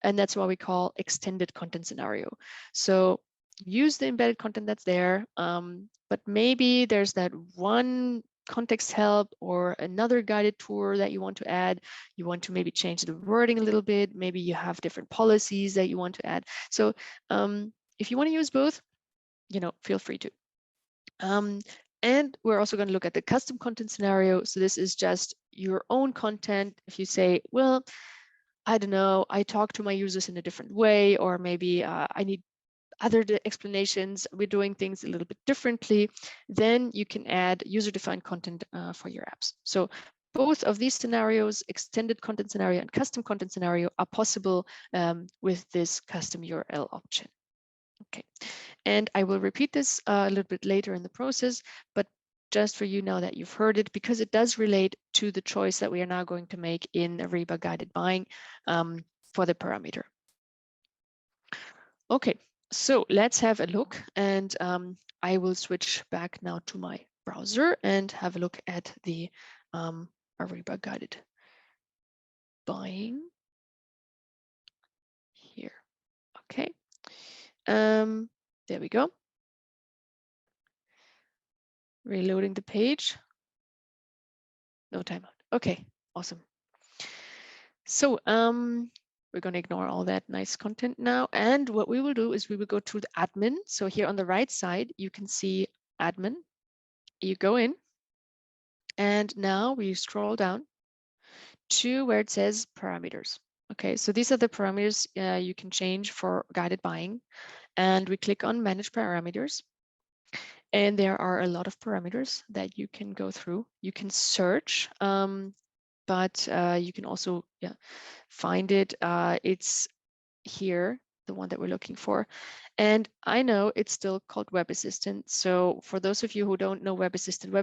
And that's what we call extended content scenario. So use the embedded content that's there. But maybe there's that one context help or another guided tour that you want to add. You want to maybe change the wording a little bit. Maybe you have different policies that you want to add. So if you want to use both, feel free to. And we're also going to look at the custom content scenario. So this is just your own content. If you say, well, I don't know, I talk to my users in a different way, or maybe I need other explanations, we're doing things a little bit differently, then you can add user-defined content for your apps. So both of these scenarios, extended content scenario and custom content scenario, are possible with this custom URL option. Okay, and I will repeat this a little bit later in the process, but just for you now that you've heard it, because it does relate to the choice that we are now going to make in Ariba guided buying for the parameter. Okay, so let's have a look, and I will switch back now to my browser and have a look at the Ariba guided buying here. Okay. There we go. Reloading the page. No timeout. Okay, awesome. So we're going to ignore all that nice content now. And what we will do is we will go to the admin. So here on the right side, you can see admin. You go in, and now we scroll down to where it says parameters. Okay, so these are the parameters you can change for guided buying. And we click on manage parameters. And there are a lot of parameters that you can go through. You can search but you can also find it. It's here, the one that we're looking for. And I know it's still called Web Assistant. So for those of you who don't know Web Assistant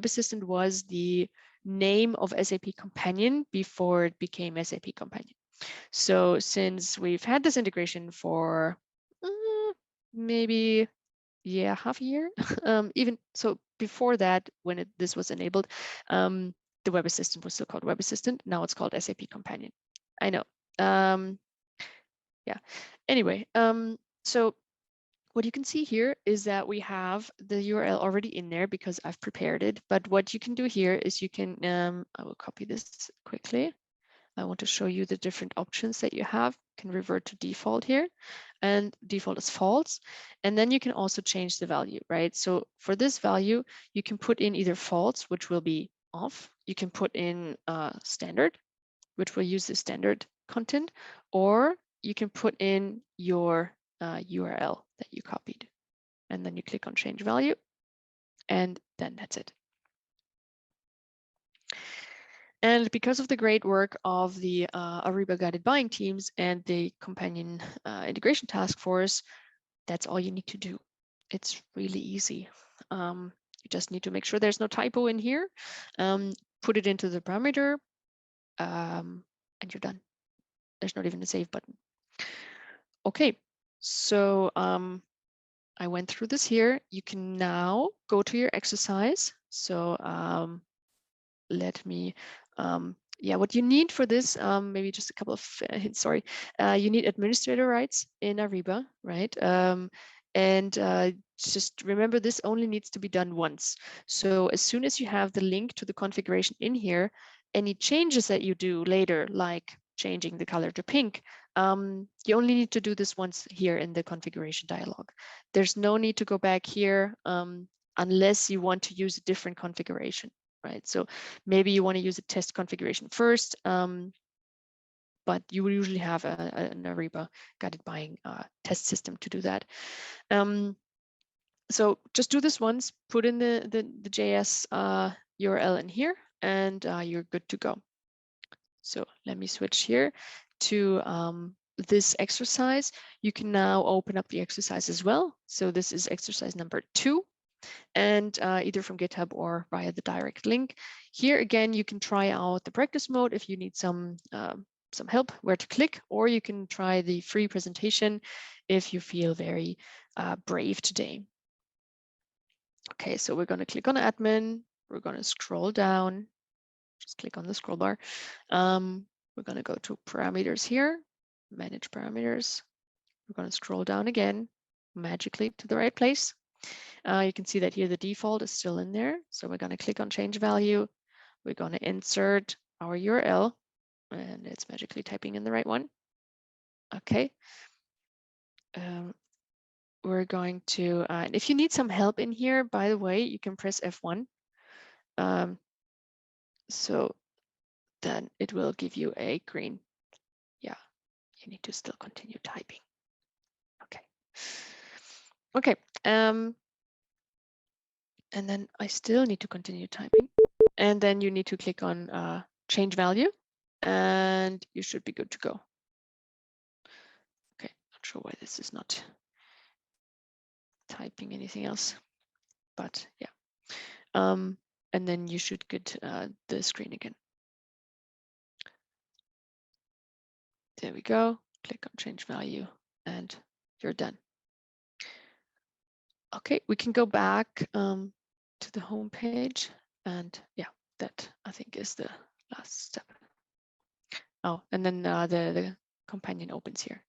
was the name of SAP Companion before it became SAP Companion. So since we've had this integration for maybe half a year, even so before that, when this was enabled, the Web Assistant was still called Web Assistant. Now it's called SAP Companion. I know. Yeah. Anyway, so what you can see here is that we have the URL already in there because I've prepared it. But what you can do here is you can, I will copy this quickly. I want to show you the different options that you have. You can revert to default here, and default is false. And then you can also change the value, right? So for this value, you can put in either false, which will be off. You can put in standard, which will use the standard content, or you can put in your URL that you copied. And then you click on change value, and then that's it. And because of the great work of the Ariba guided buying teams and the Companion integration task force, that's all you need to do. It's really easy. You just need to make sure there's no typo in here, put it into the parameter, and you're done. There's not even a save button. Okay, so I went through this here. You can now go to your exercise. So let me, what you need for this, maybe just a couple of hints, sorry. You need administrator rights in Ariba, right? And just remember, this only needs to be done once. So as soon as you have the link to the configuration in here, any changes that you do later, like changing the color to pink, you only need to do this once here in the configuration dialog. There's no need to go back here unless you want to use a different configuration, right? So maybe you want to use a test configuration first, but you will usually have an Ariba guided buying test system to do that. So just do this once, put in the JS URL in here, and you're good to go. So let me switch here to this exercise. You can now open up the exercise as well. So this is exercise number 2, and either from GitHub or via the direct link. Here again, you can try out the practice mode if you need some help where to click, or you can try the free presentation if you feel very brave today. Okay, so we're going to click on admin. We're going to scroll down. Just click on the scroll bar. We're going to go to parameters here, manage parameters. We're going to scroll down again, magically to the right place. You can see that here the default is still in there. So we're going to click on change value. We're going to insert our URL, and it's magically typing in the right one. Okay. We're going to, and if you need some help in here, by the way, you can press F1. So then it will give you a green. Yeah, you need to still continue typing. Okay. Okay. And then I still need to continue typing. And then you need to click on change value, and you should be good to go. Okay, not sure why this is not typing anything else, but yeah. And then you should get the screen again. There we go. Click on change value, and you're done. Okay, we can go back to the home page, and yeah, that I think is the last step. Oh, and then the companion opens here.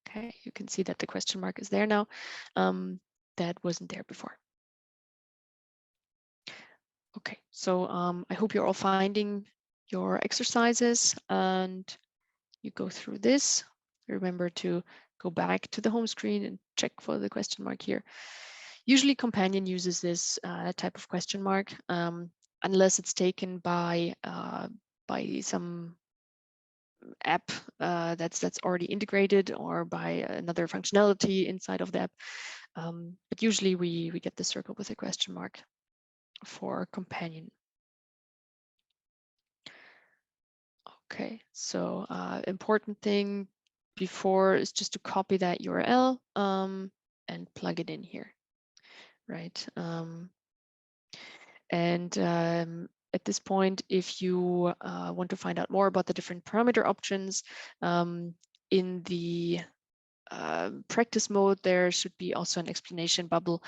Okay, you can see that the question mark is there now. That wasn't there before. Okay, so I hope you're all finding your exercises and you go through this. Remember to go back to the home screen and check for the question mark here. Usually Companion uses this type of question mark unless it's taken by some app that's already integrated or by another functionality inside of the app. But usually we get the circle with a question mark for Companion. Okay, so important thing before is just to copy that URL and plug it in here, right? At this point, if you want to find out more about the different parameter options in the practice mode, there should be also an explanation bubble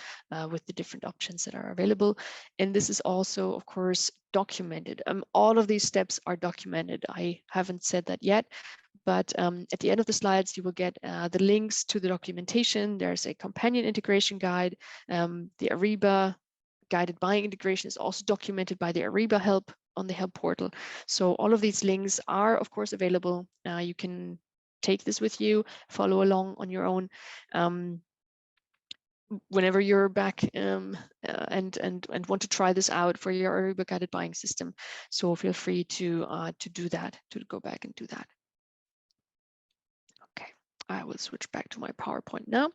with the different options that are available. And this is also, of course, documented. All of these steps are documented. I haven't said that yet, but at the end of the slides, you will get the links to the documentation. There's a companion integration guide. The Ariba guided buying integration is also documented by the Ariba help on the help portal. So all of these links are, of course, available. You can take this with you, follow along on your own whenever you're back and want to try this out for your Ariba guided buying system. So feel free to do that, to go back and do that. Okay, I will switch back to my PowerPoint now.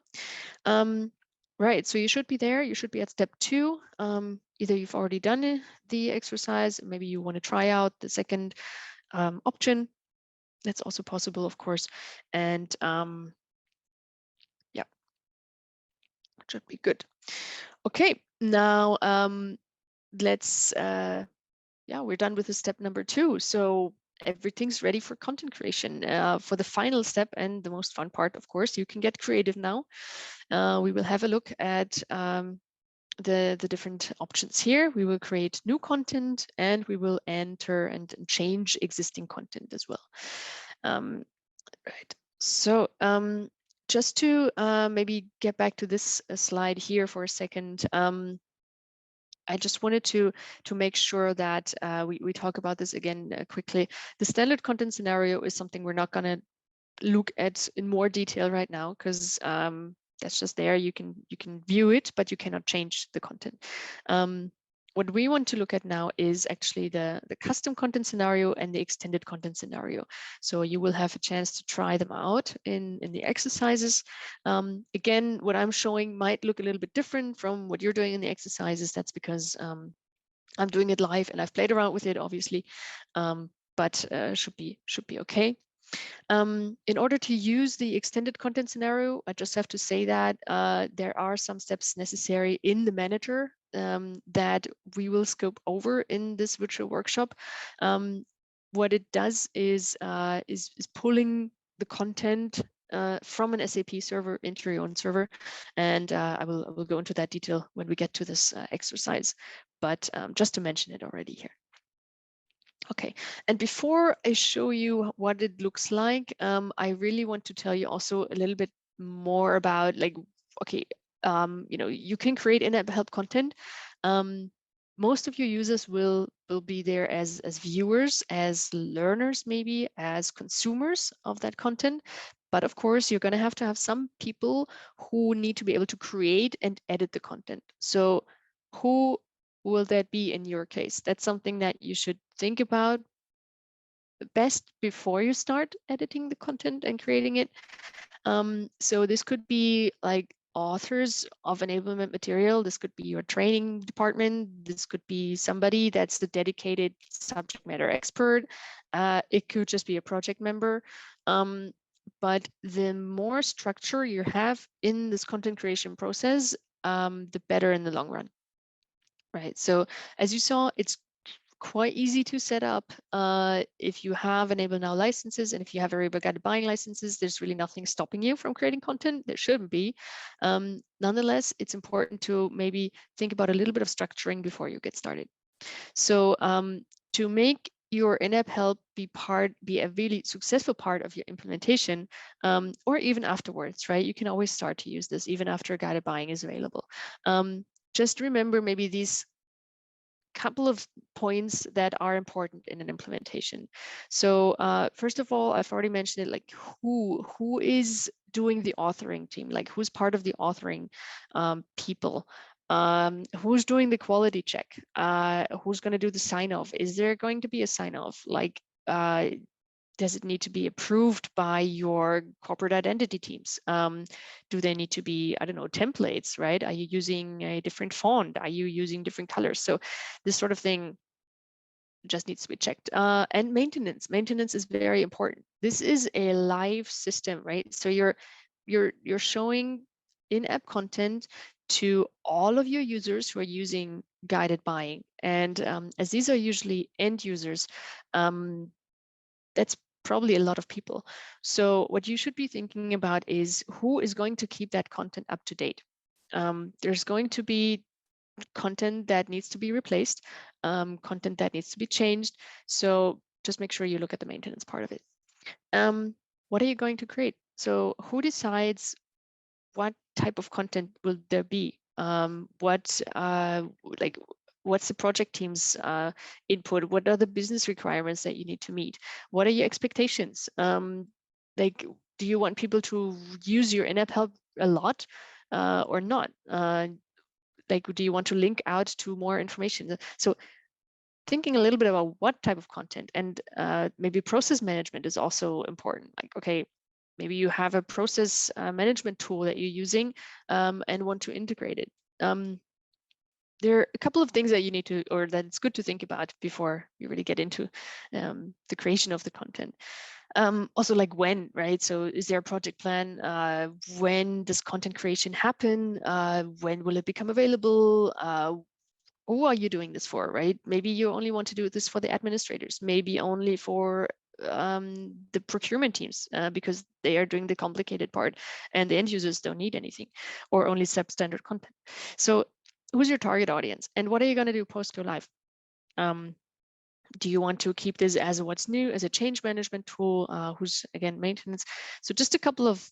Right, so you should be there. You should be at step 2. Either you've already done the exercise, maybe you want to try out the second option. That's also possible, of course. And yeah, should be good. Okay, now let's, yeah, we're done with the step number 2. So everything's ready for content creation. For the final step and the most fun part, of course, you can get creative now. We will have a look at the different options here. We will create new content and we will enter and change existing content as well. Right. So just to maybe get back to this slide here for a second. I just wanted to make sure that we talk about this again quickly. The standard content scenario is something we're not going to look at in more detail right now, because that's just there. You can view it, but you cannot change the content. What we want to look at now is actually the custom content scenario and the extended content scenario. So you will have a chance to try them out in the exercises. Again, what I'm showing might look a little bit different from what you're doing in the exercises. That's because I'm doing it live and I've played around with it, obviously, but should be okay. In order to use the extended content scenario, I just have to say that there are some steps necessary in the manager that we will scope over in this virtual workshop. What it does is pulling the content from an SAP server into your own server, and I will go into that detail when we get to this exercise. But just to mention it already here. Okay, and before I show you what it looks like, I really want to tell you also a little bit more about, like, okay, you know, you can create in-app help content. Most of your users will be there as viewers, as learners, maybe as consumers of that content. But of course, you're going to have some people who need to be able to create and edit the content. So who will that be in your case? That's something that you should think about best before you start editing the content and creating it. So this could be like authors of enablement material. This could be your training department. This could be somebody that's the dedicated subject matter expert. It could just be a project member. But the more structure you have in this content creation process, the better in the long run. Right. So as you saw, it's quite easy to set up. If you have Enable Now licenses and if you have Ariba guided buying licenses, there's really nothing stopping you from creating content. There shouldn't be. Nonetheless, it's important to maybe think about a little bit of structuring before you get started. So to make your in-app help be a really successful part of your implementation, or even afterwards, right? You can always start to use this even after guided buying is available. Just remember maybe these couple of points that are important in an implementation. So first of all, I've already mentioned it, like who is doing the authoring team, like who's part of the authoring people, who's doing the quality check, who's going to do the sign off. Is there going to be a sign off? Like does it need to be approved by your corporate identity teams? Do they need to be, I don't know, templates, right? Are you using a different font? Are you using different colors? So this sort of thing, just needs to be checked. And maintenance. Maintenance is very important. This is a live system, right? So you're showing in-app content to all of your users who are using guided buying. And as these are usually end users, that's probably a lot of people. So what you should be thinking about is who is going to keep that content up to date. There's going to be content that needs to be replaced, content that needs to be changed. So just make sure you look at the maintenance part of it. What are you going to create? So who decides what type of content will there be? What's the project team's input? What are the business requirements that you need to meet? What are your expectations? Like, do you want people to use your in-app help a lot or not? Like, do you want to link out to more information? So thinking a little bit about what type of content, and maybe process management is also important. Like, okay, maybe you have a process management tool that you're using and want to integrate it. There are a couple of things that you need to, or that it's good to think about before you really get into the creation of the content. Also, like when, right? So is there a project plan? When does content creation happen? When will it become available? Who are you doing this for, right? Maybe you only want to do this for the administrators, maybe only for the procurement teams because they are doing the complicated part and the end users don't need anything, or only substandard content. So who's your target audience and what are you going to do post go live? Do you want to keep this as a what's new, as a change management tool, who's again maintenance? So just a couple of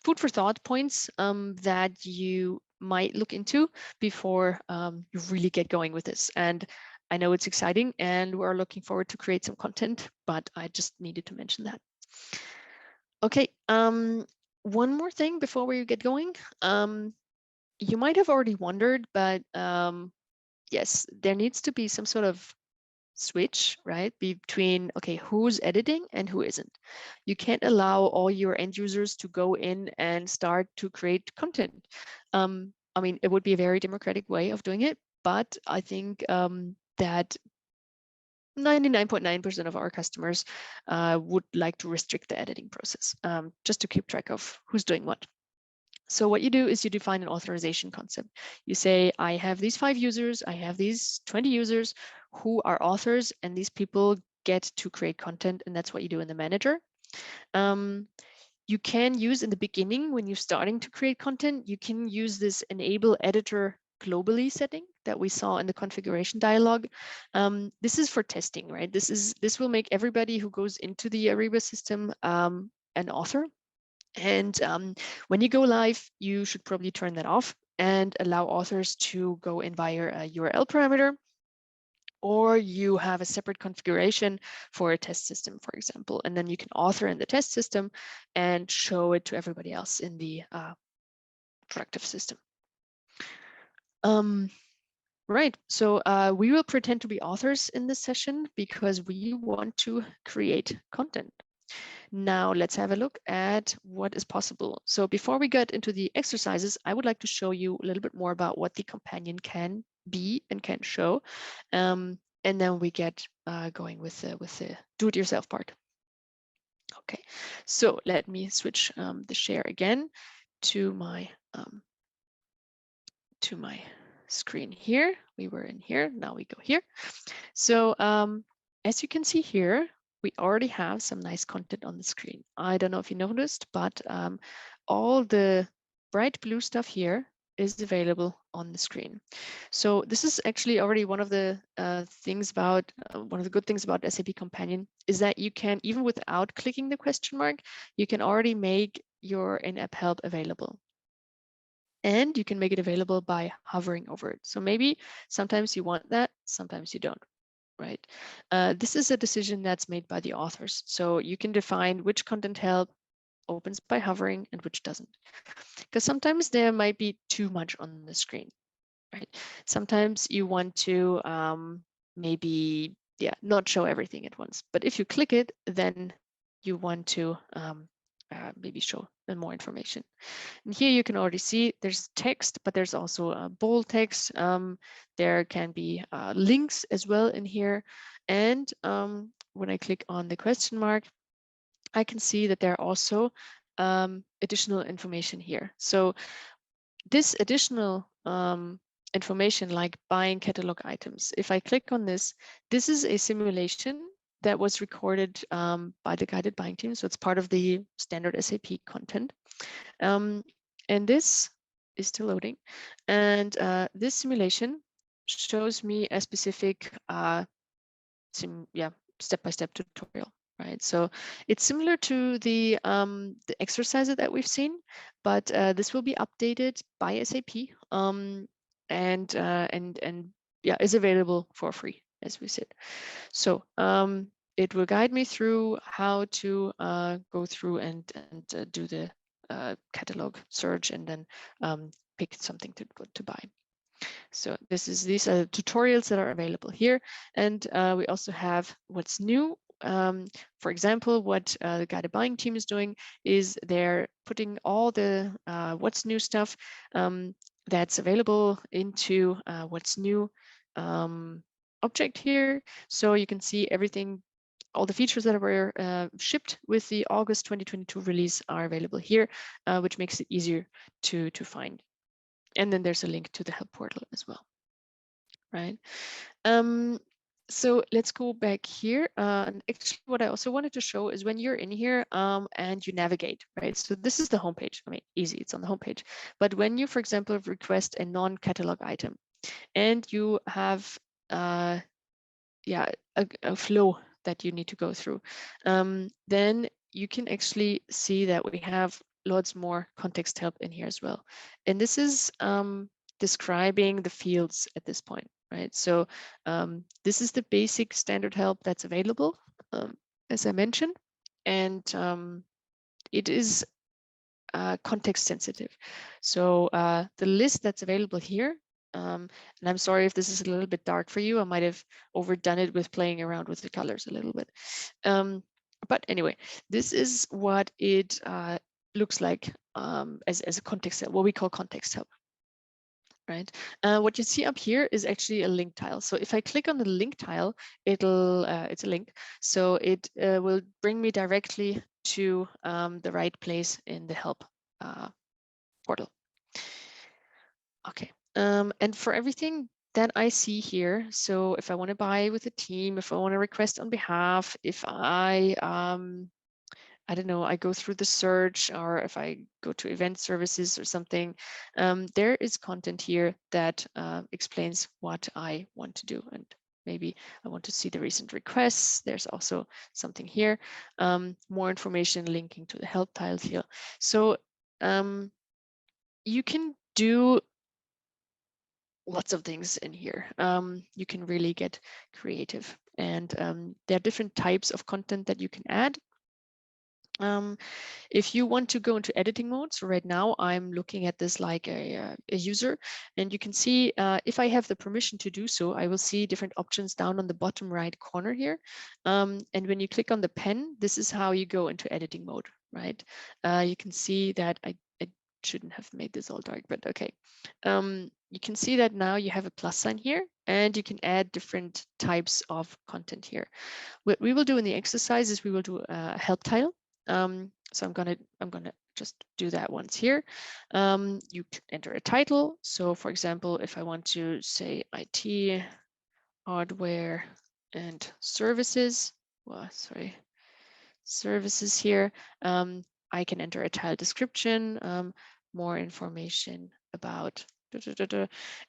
food for thought points that you might look into before you really get going with this. And I know it's exciting and we're looking forward to create some content, but I just needed to mention that. Okay, one more thing before we get going. You might have already wondered, but yes, there needs to be some sort of switch, right, between, okay, who's editing and who isn't. You can't allow all your end users to go in and start to create content. I mean, it would be a very democratic way of doing it, but I think that 99.9% of our customers would like to restrict the editing process, just to keep track of who's doing what. So what you do is you define an authorization concept. You say, I have these 5 users, I have these 20 users who are authors, and these people get to create content, and that's what you do in the manager. You can use in the beginning, when you're starting to create content, you can use this enable editor globally setting that we saw in the configuration dialog. This is for testing, right? This will make everybody who goes into the Ariba system an author. And when you go live, you should probably turn that off and allow authors to go in via a URL parameter, or you have a separate configuration for a test system, for example, and then you can author in the test system and show it to everybody else in the productive system. Right, so we will pretend to be authors in this session because we want to create content. Now let's have a look at what is possible. So before we get into the exercises, I would like to show you a little bit more about what the companion can be and can show. And then we get going with the do-it-yourself part. Okay, so let me switch the share again to my screen here. We were in here, now we go here. So as you can see here, we already have some nice content on the screen. I don't know if you noticed, but all the bright blue stuff here is available on the screen. So this is actually already one of the things about, one of the good things about SAP Companion is that you can, even without clicking the question mark, you can already make your in-app help available. And you can make it available by hovering over it. So maybe sometimes you want that, sometimes you don't, right? This is a decision that's made by the authors. So you can define which content help opens by hovering and which doesn't. Because sometimes there might be too much on the screen, right? Sometimes you want to maybe, not show everything at once. But if you click it, then you want to maybe show more information. And here you can already see there's text, but there's also bold text. There can be links as well in here. And when I click on the question mark, I can see that there are also additional information here. So this additional information, like buying catalog items, if I click on this, this is a simulation that was recorded by the guided buying team. So it's part of the standard SAP content. And this is still loading. And this simulation shows me a specific step-by-step tutorial, right? So it's similar to the exercises that we've seen, but this will be updated by SAP and yeah, is available for free, as we said. So it will guide me through how to go through and do the catalog search and then pick something to buy. So these are the tutorials that are available here. And we also have what's new. For example, what the guided buying team is doing is they're putting all the what's new stuff that's available into what's new object here. So you can see everything, all the features that were shipped with the August 2022 release are available here, which makes it easier to find. And then there's a link to the help portal as well, right? So let's go back here. And actually, what I also wanted to show is when you're in here and you navigate, right? So this is the homepage. I mean, easy, it's on the homepage. But when you, for example, request a non-catalog item and you have, a flow that you need to go through, then you can actually see that we have lots more context help in here as well. And this is describing the fields at this point, right? So this is the basic standard help that's available, as I mentioned, and it is context sensitive. So the list that's available here, and I'm sorry if this is a little bit dark for you, I might have overdone it with playing around with the colors a little bit. But anyway, this is what it looks like as a context help, what we call context help. Right. What you see up here is actually a link tile. So if I click on the link tile, it's a link. So it will bring me directly to the right place in the help portal. Okay. And for everything that I see here, so if I want to buy with a team, if I want to request on behalf, if I don't know, I go through the search, or if I go to event services or something, there is content here that explains what I want to do. And maybe I want to see the recent requests. There's also something here, more information linking to the help tiles here. So you can do lots of things in here. You can really get creative, and there are different types of content that you can add. If you want to go into editing mode, so right now I'm looking at this like a user, and you can see if I have the permission to do so, I will see different options down on the bottom right corner here. And when you click on the pen, this is how you go into editing mode, right? You can see that I shouldn't have made this all dark, but okay. You can see that now you have a plus sign here, and you can add different types of content here. What we will do in the exercise is we will do a help tile. So I'm gonna just do that once here. You enter a title. So for example, if I want to say IT, hardware, and services, services here, I can enter a tile description, more information about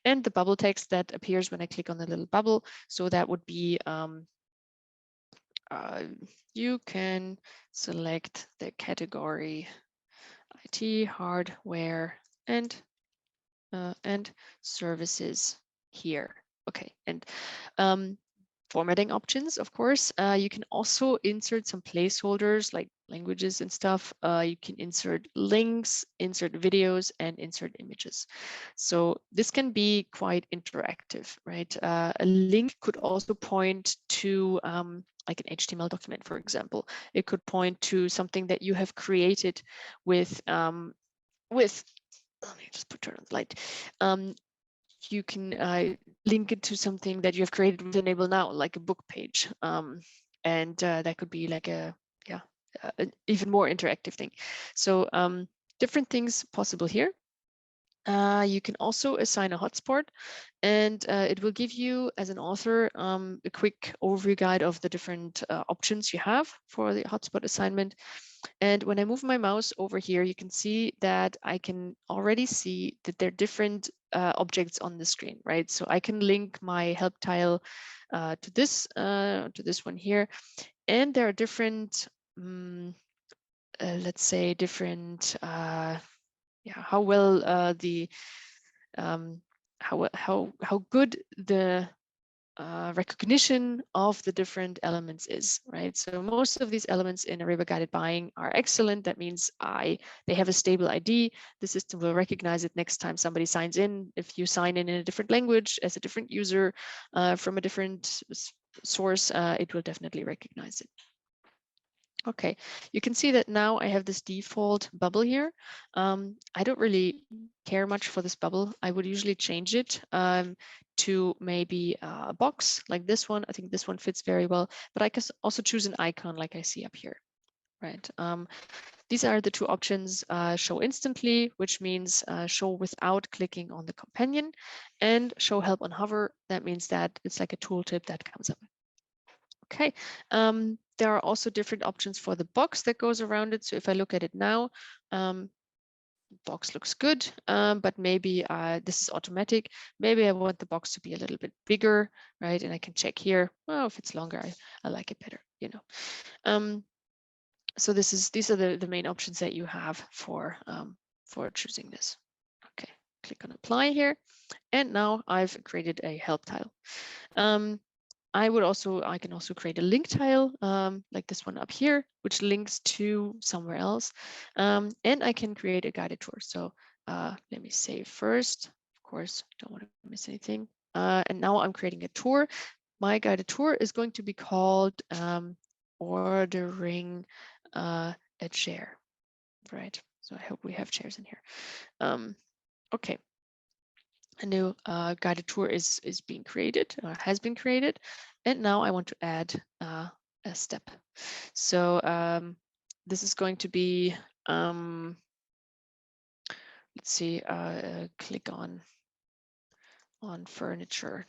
and the bubble text that appears when I click on the little bubble. So that would be you can select the category IT, hardware, and services here. Okay, and formatting options, of course. You can also insert some placeholders like languages and stuff. You can insert links, insert videos, and insert images. So this can be quite interactive, right? A link could also point to like an HTML document, for example. It could point to something that you have created with let me just turn on the light. you can link it to something that you have created with Enable Now, like a book page. And that could be like an even more interactive thing. So different things possible here. You can also assign a hotspot, and it will give you, as an author, a quick overview guide of the different options you have for the hotspot assignment. And when I move my mouse over here, you can see that I can already see that there are different objects on the screen, right? So I can link my help tile to this one here, and there are different, let's say, different. How well how good the recognition of the different elements is, right? So most of these elements in Ariba guided buying are excellent. That means they have a stable ID. The system will recognize it next time somebody signs in. If you sign in a different language as a different user from a different source, it will definitely recognize it. Okay, you can see that now I have this default bubble here. I don't really care much for this bubble. I would usually change it to maybe a box like this one. I think this one fits very well, but I can also choose an icon like I see up here, right? These are the two options: show instantly, which means show without clicking on the companion, and show help on hover. That means that it's like a tooltip that comes up. Okay, there are also different options for the box that goes around it. So if I look at it now, box looks good, but maybe this is automatic. Maybe I want the box to be a little bit bigger, right? And I can check here. Well, if it's longer, I like it better, you know. So these are the main options that you have for choosing this. Okay, click on apply here, and now I've created a help tile. I can also create a link tile like this one up here, which links to somewhere else. And I can create a guided tour. So let me save first. Of course, don't want to miss anything. And now I'm creating a tour. My guided tour is going to be called ordering a chair, right? So I hope we have chairs in here. Okay. A new guided tour is being created, has been created, and now I want to add a step. So this is going to be, let's see, click on furniture,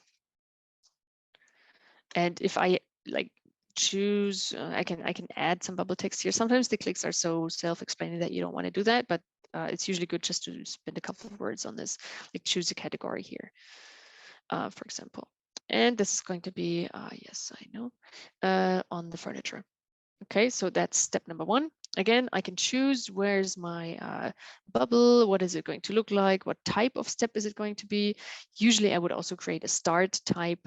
and if I like choose, I can add some bubble text here. Sometimes the clicks are so self-explaining that you don't want to do that, but it's usually good just to spend a couple of words on this, like choose a category here. For example. And this is going to be, yes, I know, on the furniture. Okay, so that's step number one. Again, I can choose where's my bubble, what is it going to look like, what type of step is it going to be. Usually I would also create a start type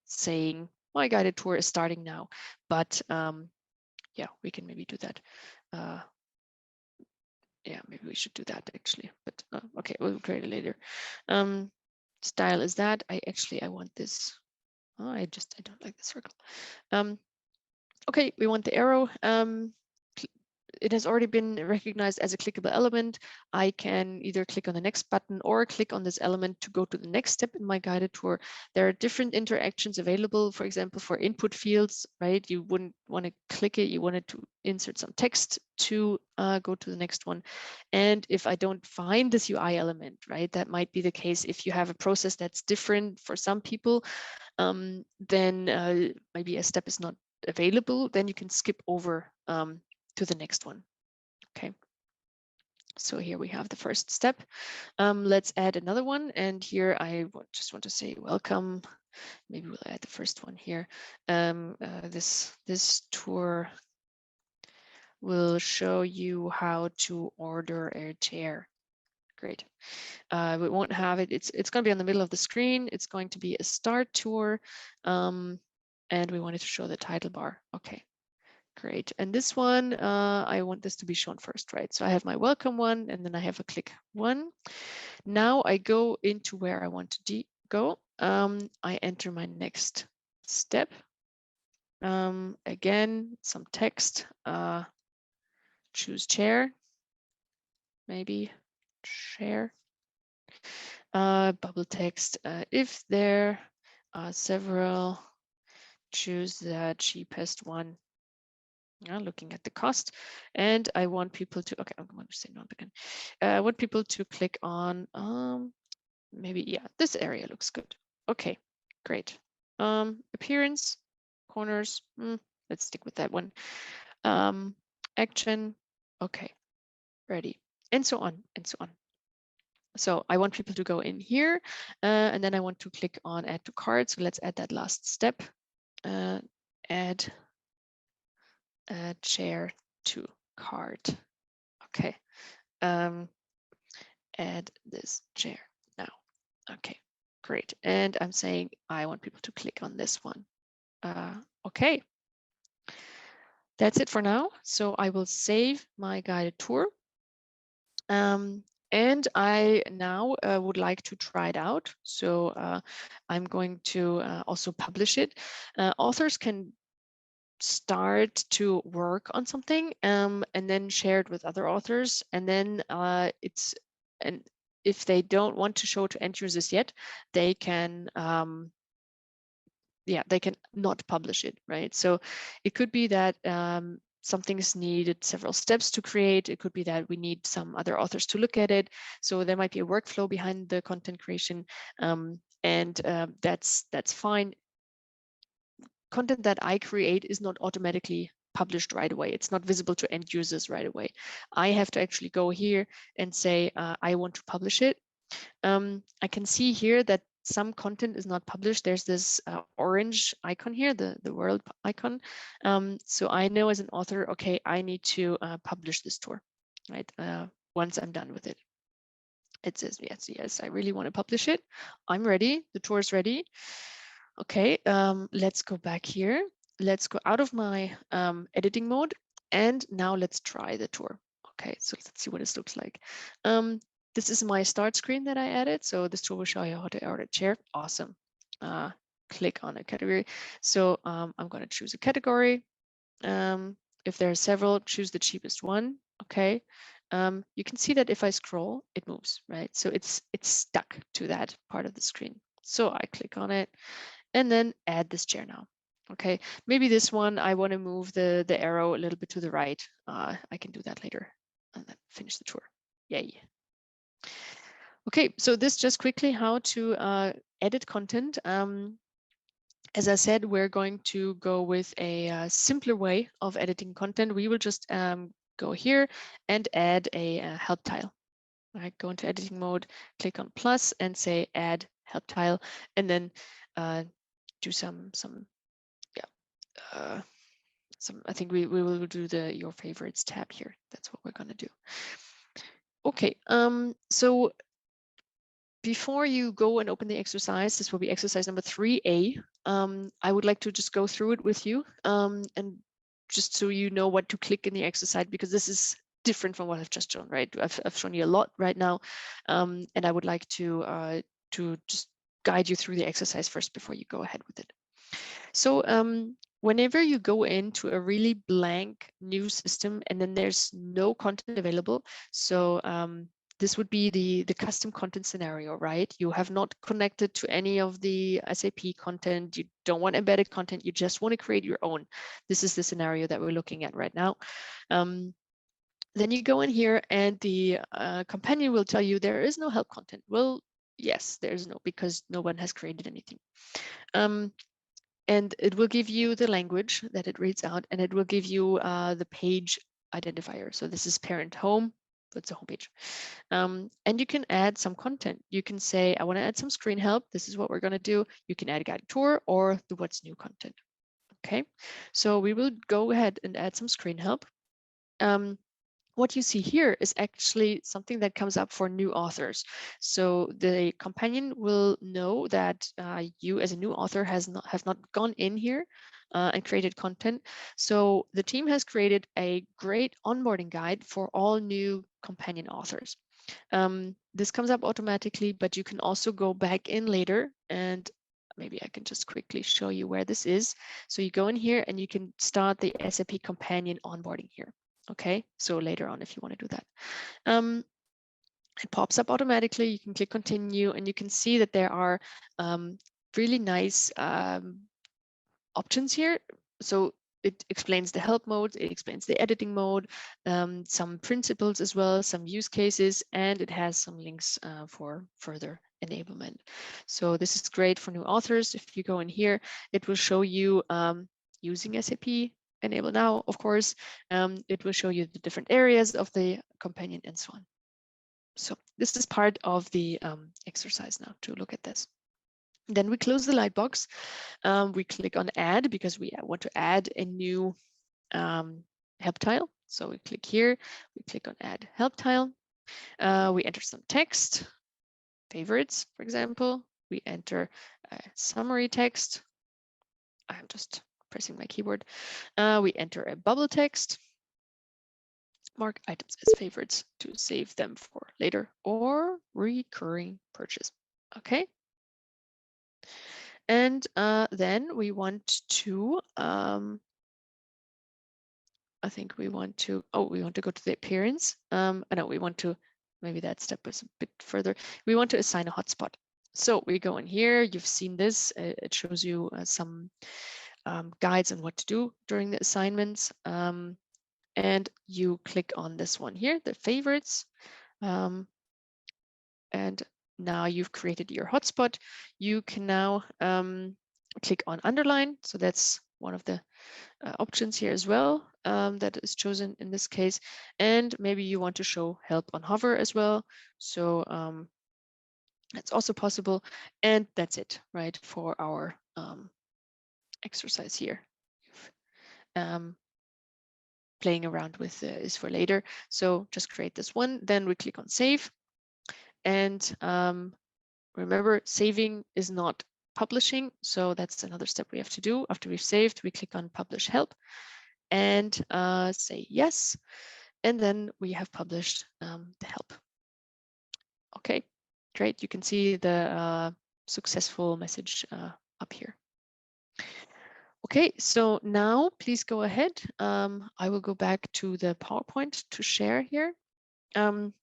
saying my guided tour is starting now, but yeah, we can maybe do that. Yeah, maybe we should do that actually, but okay, we'll create it later. Style is that. I want this. Oh, I don't like the circle. Okay, we want the arrow. It has already been recognized as a clickable element. I can either click on the next button or click on this element to go to the next step in my guided tour. There are different interactions available, for example, for input fields, right? You wouldn't want to click it, you wanted to insert some text to go to the next one. And if I don't find this UI element, right, that might be the case if you have a process that's different for some people, then maybe a step is not available, then you can skip over to the next one. Okay. So here we have the first step. Let's add another one. And here I just want to say welcome. Maybe we'll add the first one here. This tour will show you how to order a chair. Great. We won't have it. It's going to be on the middle of the screen. It's going to be a start tour. And we wanted to show the title bar. Okay. Great. And this one, I want this to be shown first, right? So I have my welcome one, and then I have a click one. Now I go into where I want to go. I enter my next step. Again, some text, choose chair, maybe share. Bubble text. If there are several, choose the cheapest one. Looking at the cost, and I want people to, okay, I'm going to say not again. I want people to click on maybe, yeah, this area looks good. Okay, great. Appearance, corners, let's stick with that one. Action, okay, ready, and so on and so on. So I want people to go in here, and then I want to click on add to cart. So let's add that last step. Add a chair to cart. Okay. Add this chair now. Okay, great. And I'm saying I want people to click on this one. Okay. That's it for now. So I will save my guided tour. And I now would like to try it out. So I'm going to also publish it. Authors can start to work on something and then share it with other authors. And then and if they don't want to show to end users yet, they can they can not publish it, right? So it could be that something is needed several steps to create. It could be that we need some other authors to look at it. So there might be a workflow behind the content creation, and that's fine. Content that I create is not automatically published right away. It's not visible to end users right away. I have to actually go here and say, I want to publish it. I can see here that some content is not published. There's this orange icon here, the world icon. So I know as an author, okay, I need to publish this tour, right? Once I'm done with it. It says, yes, I really want to publish it. I'm ready. The tour is ready. Okay, let's go back here. Let's go out of my editing mode. And now let's try the tour. Okay, so let's see what this looks like. This is my start screen that I added. So this tool will show you how to add a chair. Awesome. Click on a category. So I'm going to choose a category. If there are several, choose the cheapest one. Okay. You can see that if I scroll, it moves, right? So it's stuck to that part of the screen. So I click on it and then add this chair now. Okay, maybe this one, I want to move the arrow a little bit to the right. I can do that later and then finish the tour. Yay. Okay, so this just quickly how to edit content. As I said, we're going to go with a simpler way of editing content. We will just go here and add a help tile. Right, go into editing mode, click on plus and say add help tile, and then do some I think we will do the your favorites tab here. That's what we're going to do. Okay, so before you go and open the exercise, this will be exercise number 3A. I would like to just go through it with you and just so you know what to click in the exercise, because this is different from what I've just shown, right? I've shown you a lot right now, and I would like to just guide you through the exercise first before you go ahead with it. So whenever you go into a really blank new system and then there's no content available, so this would be the custom content scenario, right? You have not connected to any of the SAP content. You don't want embedded content. You just want to create your own. This is the scenario that we're looking at right now. Then you go in here and the companion will tell you there is no help content. Well, yes, there's no, because no one has created anything. And it will give you the language that it reads out, and it will give you the page identifier. So this is parent home, that's a home page. And you can add some content. You can say, I want to add some screen help. This is what we're going to do. You can add a guided tour or the what's new content. Okay, so we will go ahead and add some screen help. What you see here is actually something that comes up for new authors. So the companion will know that you as a new author have not gone in here and created content. So the team has created a great onboarding guide for all new companion authors. This comes up automatically, but you can also go back in later, and maybe I can just quickly show you where this is. So you go in here and you can start the SAP Companion onboarding here. Okay, so later on if you want to do that. It pops up automatically. You can click continue, and you can see that there are really nice options here. So it explains the help mode, it explains the editing mode, some principles as well, some use cases, and it has some links for further enablement. So this is great for new authors. If you go in here, it will show you using SAP Enable Now, of course, it will show you the different areas of the companion and so on. So this is part of the exercise now to look at this. Then we close the lightbox. We click on add because we want to add a new help tile. So we click here, we click on add help tile. We enter some text, favorites, for example. We enter a summary text. I'm just pressing my keyboard. We enter a bubble text. Mark items as favorites to save them for later or recurring purchase. Okay. And then we want to, I think we want to, we want to go to the appearance. No, we want to, maybe that step is a bit further. We want to assign a hotspot. So we go in here, you've seen this, it shows you some guides on what to do during the assignments. And you click on this one here, the favorites. And now you've created your hotspot. You can now click on underline. So that's one of the options here as well that is chosen in this case. And maybe you want to show help on hover as well. So that's also possible. And that's it, right, for our exercise here. Playing around with is for later. So just create this one. Then we click on save. And remember, saving is not publishing. So that's another step we have to do. After we've saved, we click on publish help and say yes. And then we have published the help. Okay, great. You can see the successful message up here. Okay, so now please go ahead. I will go back to the PowerPoint to share here. You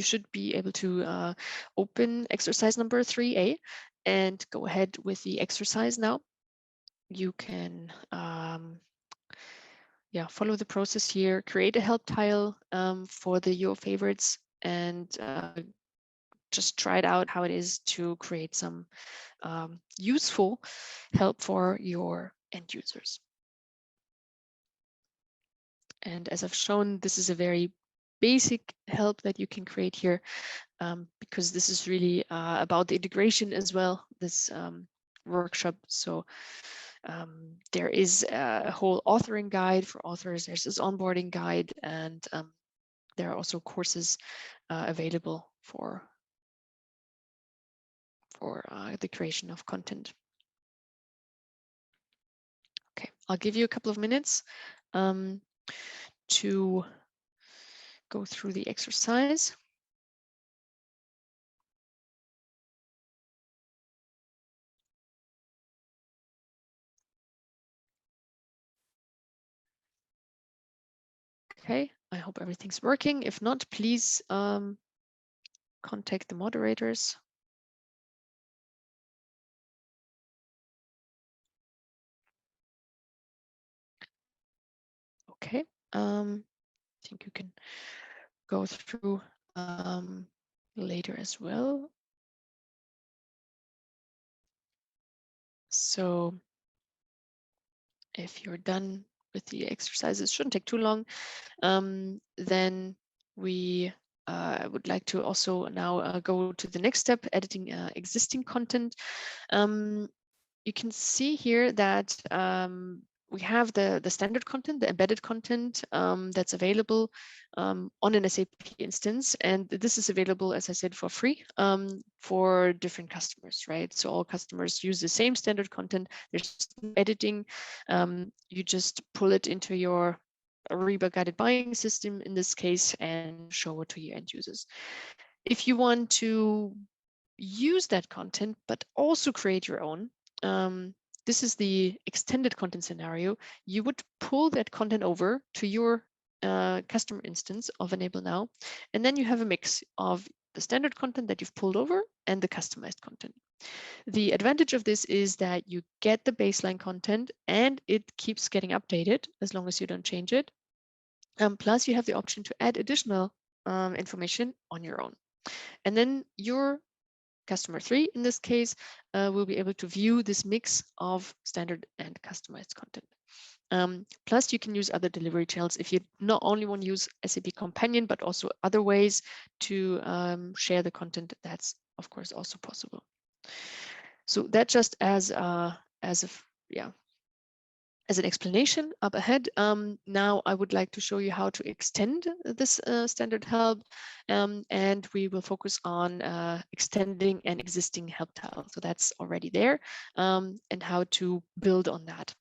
should be able to open exercise number 3A and go ahead with the exercise now. You can follow the process here, create a help tile for your favorites and just try it out how it is to create some useful help for your end users. And as I've shown, this is a very basic help that you can create here because this is really about the integration as well, this workshop. So there is a whole authoring guide for authors, there's this onboarding guide, and there are also courses available for the creation of content. Okay, I'll give you a couple of minutes to go through the exercise. Okay, I hope everything's working. If not, please contact the moderators. Okay, I think you can go through later as well. So if you're done with the exercises, shouldn't take too long, then we would like to also now go to the next step, editing existing content. You can see here that we have the standard content, the embedded content that's available on an SAP instance. And this is available, as I said, for free for different customers, right? So all customers use the same standard content. There's no editing. You just pull it into your Ariba guided buying system in this case and show it to your end users. If you want to use that content, but also create your own, this is the extended content scenario. You would pull that content over to your customer instance of Enable Now, and then you have a mix of the standard content that you've pulled over and the customized content. The advantage of this is that you get the baseline content and it keeps getting updated as long as you don't change it. Plus, you have the option to add additional information on your own. And then your customer 3, in this case, will be able to view this mix of standard and customized content. Plus, you can use other delivery channels if you not only want to use SAP Companion, but also other ways to share the content. That's, of course, also possible. So that just as an explanation up ahead. Now I would like to show you how to extend this standard help, and we will focus on extending an existing help tile. So that's already there, and how to build on that.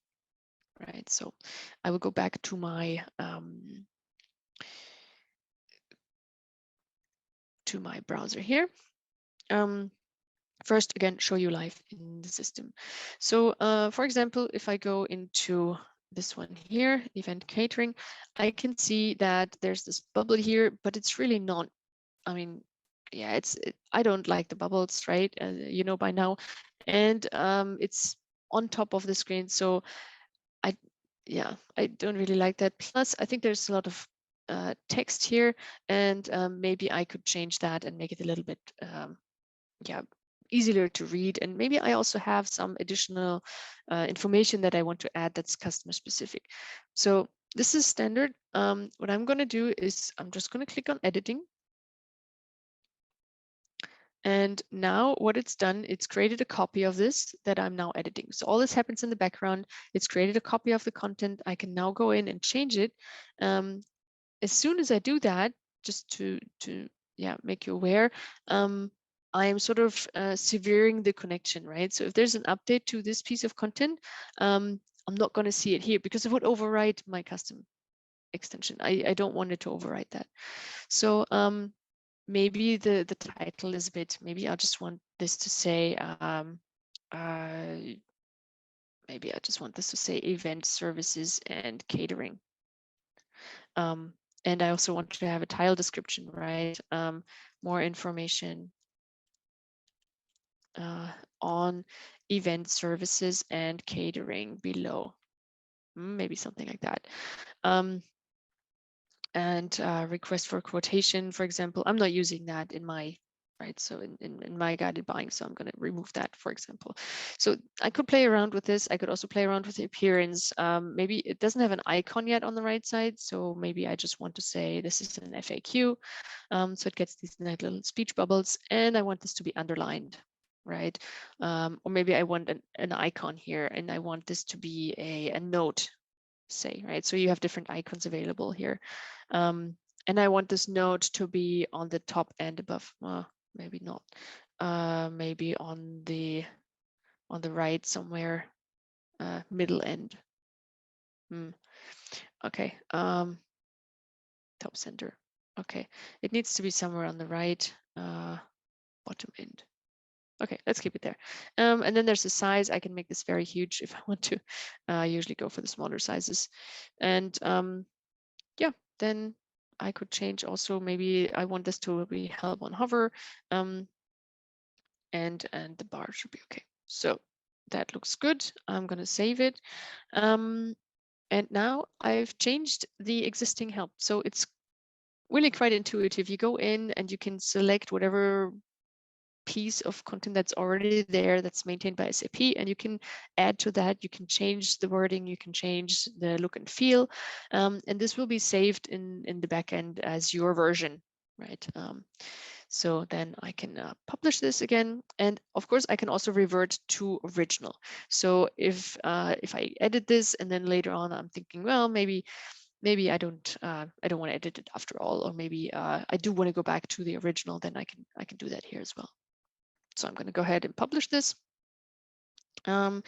Right. So I will go back to my browser here. First, again, show you live in the system. So for example, if I go into this one here, event catering, I can see that there's this bubble here, but it's really not, I mean, yeah, I don't like the bubbles, right? You know by now, and it's on top of the screen. So I don't really like that. Plus, I think there's a lot of text here, and maybe I could change that and make it a little bit, easier to read. And maybe I also have some additional information that I want to add that's customer specific. So this is standard. What I'm going to do is I'm just going to click on editing. And now what it's done, it's created a copy of this that I'm now editing. So all this happens in the background. It's created a copy of the content. I can now go in and change it. As soon as I do that, just to make you aware, I am sort of severing the connection, right? So if there's an update to this piece of content, I'm not going to see it here because it would overwrite my custom extension. I don't want it to overwrite that. So maybe the title is a bit, maybe I just want this to say, maybe I just want this to say event services and catering. And I also want to have a tile description, right? More information on event services and catering below. Maybe something like that. And request for quotation, for example, I'm not using that in my, right? So in my guided buying, so I'm going to remove that, for example. So I could play around with this. I could also play around with the appearance. Maybe it doesn't have an icon yet on the right side. So maybe I just want to say this is an FAQ. So it gets these nice little speech bubbles, and I want this to be underlined, right? Or maybe I want an icon here, and I want this to be a note, say, right? So you have different icons available here. And I want this note to be on the top and above. Maybe not. Maybe on the right somewhere, middle end. Okay. Top center. Okay. It needs to be somewhere on the right, bottom end. Okay, let's keep it there. And then there's the size. I can make this very huge if I want to. I usually go for the smaller sizes. And yeah, then I could change also, maybe I want this to be help on hover, and the bar should be okay. So that looks good. I'm going to save it. And now I've changed the existing help. So it's really quite intuitive. You go in and you can select whatever piece of content that's already there that's maintained by SAP, and you can add to that. You can change the wording, you can change the look and feel, and this will be saved in the backend as your version, right? So then I can publish this again, and of course I can also revert to original. So if I edit this and then later on I'm thinking, well, maybe I don't want to edit it after all, or maybe I do want to go back to the original, then I can do that here as well. So I'm going to go ahead and publish this. And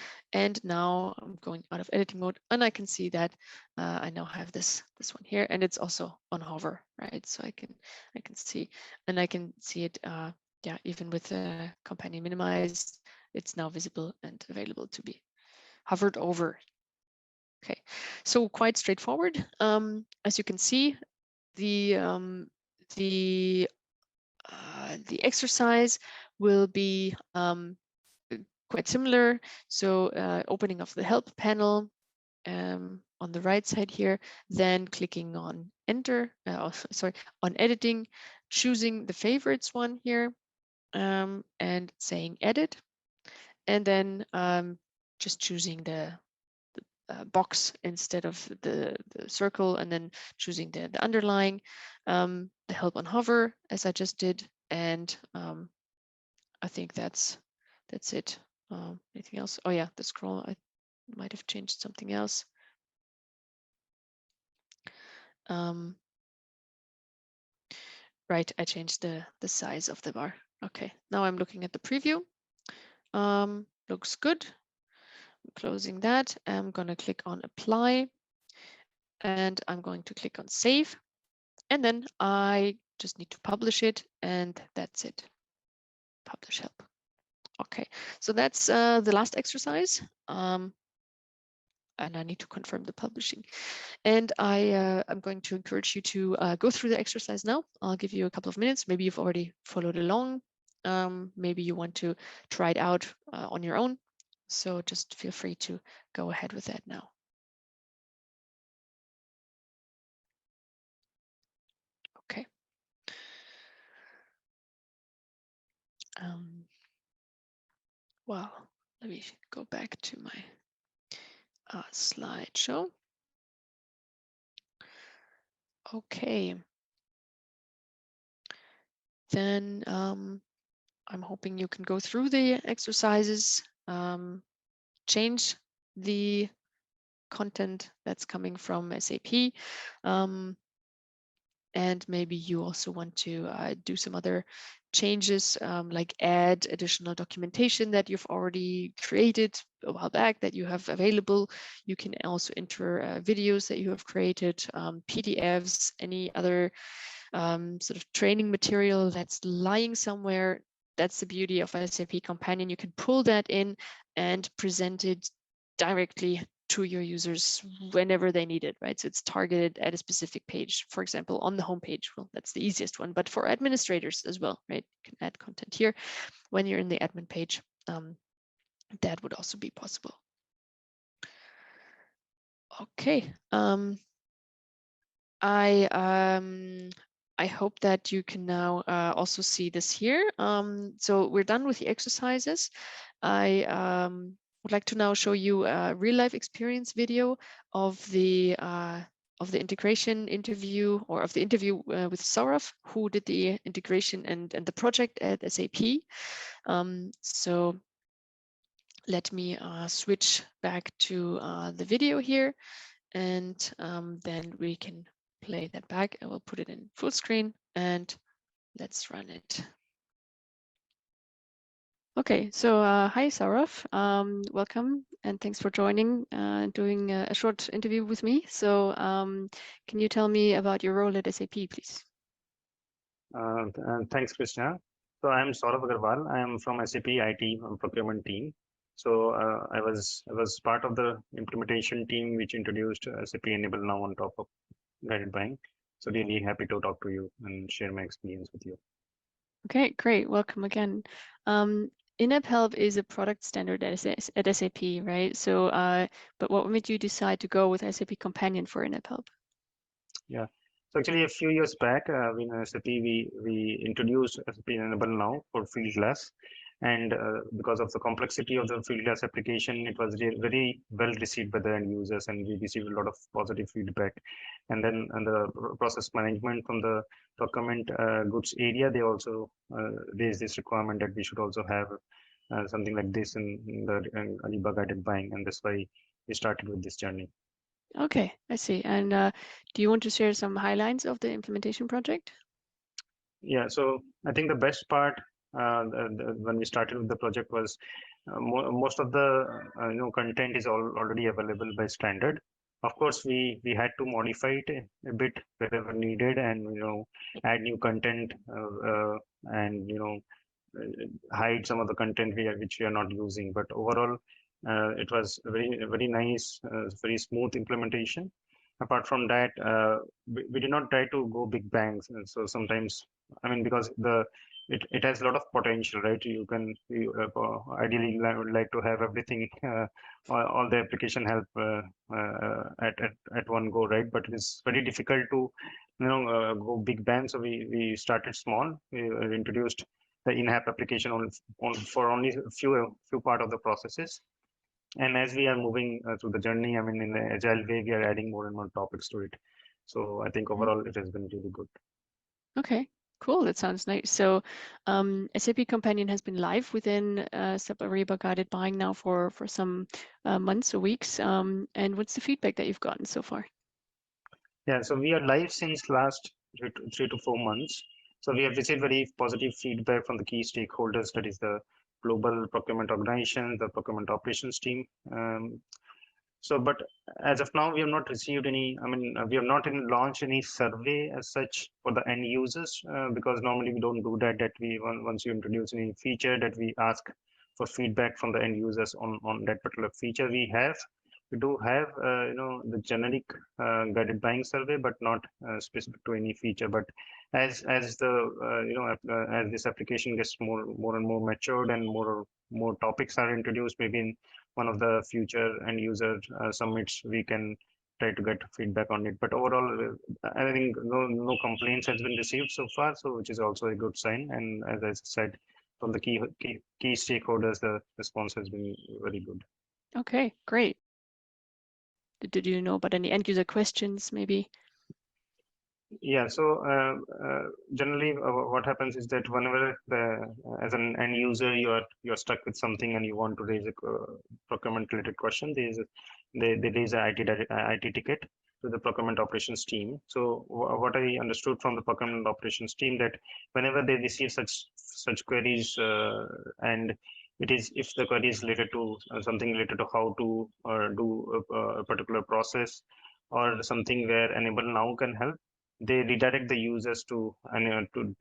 now I'm going out of editing mode, and I can see that I now have this one here, and it's also on hover, right? So I can see, and I can see it. Yeah, even with the companion minimized, it's now visible and available to be hovered over. Okay, so quite straightforward. As you can see, the exercise will be quite similar. So opening of the help panel on the right side here, then clicking on enter, on editing, choosing the favorites one here, and saying edit, and then just choosing the box instead of the circle, and then choosing the underlying, the help on hover as I just did, and I think that's it. Anything else? Oh yeah, the scroll, I might have changed something else. Right, I changed the size of the bar. Okay, now I'm looking at the preview. Looks good. I'm closing that. I'm going to click on apply, and I'm going to click on save, and then I just need to publish it, and that's it. Publish help. Okay, so that's the last exercise. And I need to confirm the publishing. And I'm going to encourage you to go through the exercise now. I'll give you a couple of minutes. Maybe you've already followed along. Maybe you want to try it out on your own. So just feel free to go ahead with that now. Okay. Well, let me go back to my slideshow. Okay. Then I'm hoping you can go through the exercises, change the content that's coming from SAP. And maybe you also want to do some other changes, like add additional documentation that you've already created a while back that you have available. You can also enter videos that you have created, PDFs, any other sort of training material that's lying somewhere. That's the beauty of SAP Companion. You can pull that in and present it directly to your users whenever they need it, right? So it's targeted at a specific page, for example, on the home page. Well, that's the easiest one, but for administrators as well, right? You can add content here when you're in the admin page. That would also be possible. Okay. I hope that you can now also see this here. So we're done with the exercises. I would like to now show you a real life experience video of the integration interview, or of the interview with Saurav, who did the integration and the project at SAP. So let me switch back to the video here, and then we can play that back. I will put it in full screen and let's run it. Okay, so hi Saurav, welcome and thanks for joining, doing a short interview with me. So can you tell me about your role at SAP, please? Thanks, Kristina. So I'm Saurav Agarwal. I am from SAP IT procurement team. So I was part of the implementation team which introduced SAP Enable Now on top of guided buying. So really happy to talk to you and share my experience with you. Okay, great. Welcome again. In-app help is a product standard at SAP, right? So, but what made you decide to go with SAP Companion for in-app help? Yeah. So actually, a few years back, in SAP, we introduced SAP Enable Now for field glass, and because of the complexity of the field glass application, it was very well received by the end users, and we received a lot of positive feedback. And then, and the process management from the document goods area, they also raised this requirement that we should also have something like this in the Ariba guided buying, and that's why we started with this journey. Okay, I see. And do you want to share some highlights of the implementation project? Yeah, so I think the best part when we started with the project was most of the content is already available by standard. Of course, we had to modify it a bit wherever needed, and add new content and hide some of the content which we are not using. But overall, It was very nice, very smooth implementation. Apart from that, we did not try to go big bangs. And so sometimes, I mean, because it has a lot of potential, right? Ideally would like to have everything, all the application help at one go, right? But it is very difficult to, go big bang. So we started small. We introduced the in-app application for only a few part of the processes. And as we are moving through the journey, I mean, in the agile way, we are adding more and more topics to it. So I think overall it has been really good. Okay, cool. That sounds nice. So SAP Companion has been live within SAP Ariba Guided Buying now for some months or weeks. And what's the feedback that you've gotten so far? Yeah, so we are live since last 3 to 4 months. So we have received very positive feedback from the key stakeholders, that is the global procurement organization, the procurement operations team. But as of now, we have not received any, I mean, we have not launched any survey as such for the end users, because normally we don't do that, once you introduce any feature, that we ask for feedback from the end users on that particular feature. We do have, the generic guided buying survey, but not specific to any feature. But as the, as this application gets more and more matured and more topics are introduced, maybe in one of the future end user summits, we can try to get feedback on it. But overall, I think no complaints has been received so far, so which is also a good sign. And as I said, from the key stakeholders, the response has been very good. Okay, great. Did you know about any end user questions maybe? Yeah, so generally what happens is that whenever as an end user you're stuck with something and you want to raise a procurement related question, they raise a IT ticket to the procurement operations team. So what I understood from the procurement operations team, that whenever they receive such queries, and it is, if the query is related to something related to how to do a particular process, or something where Enable Now can help, they redirect the users to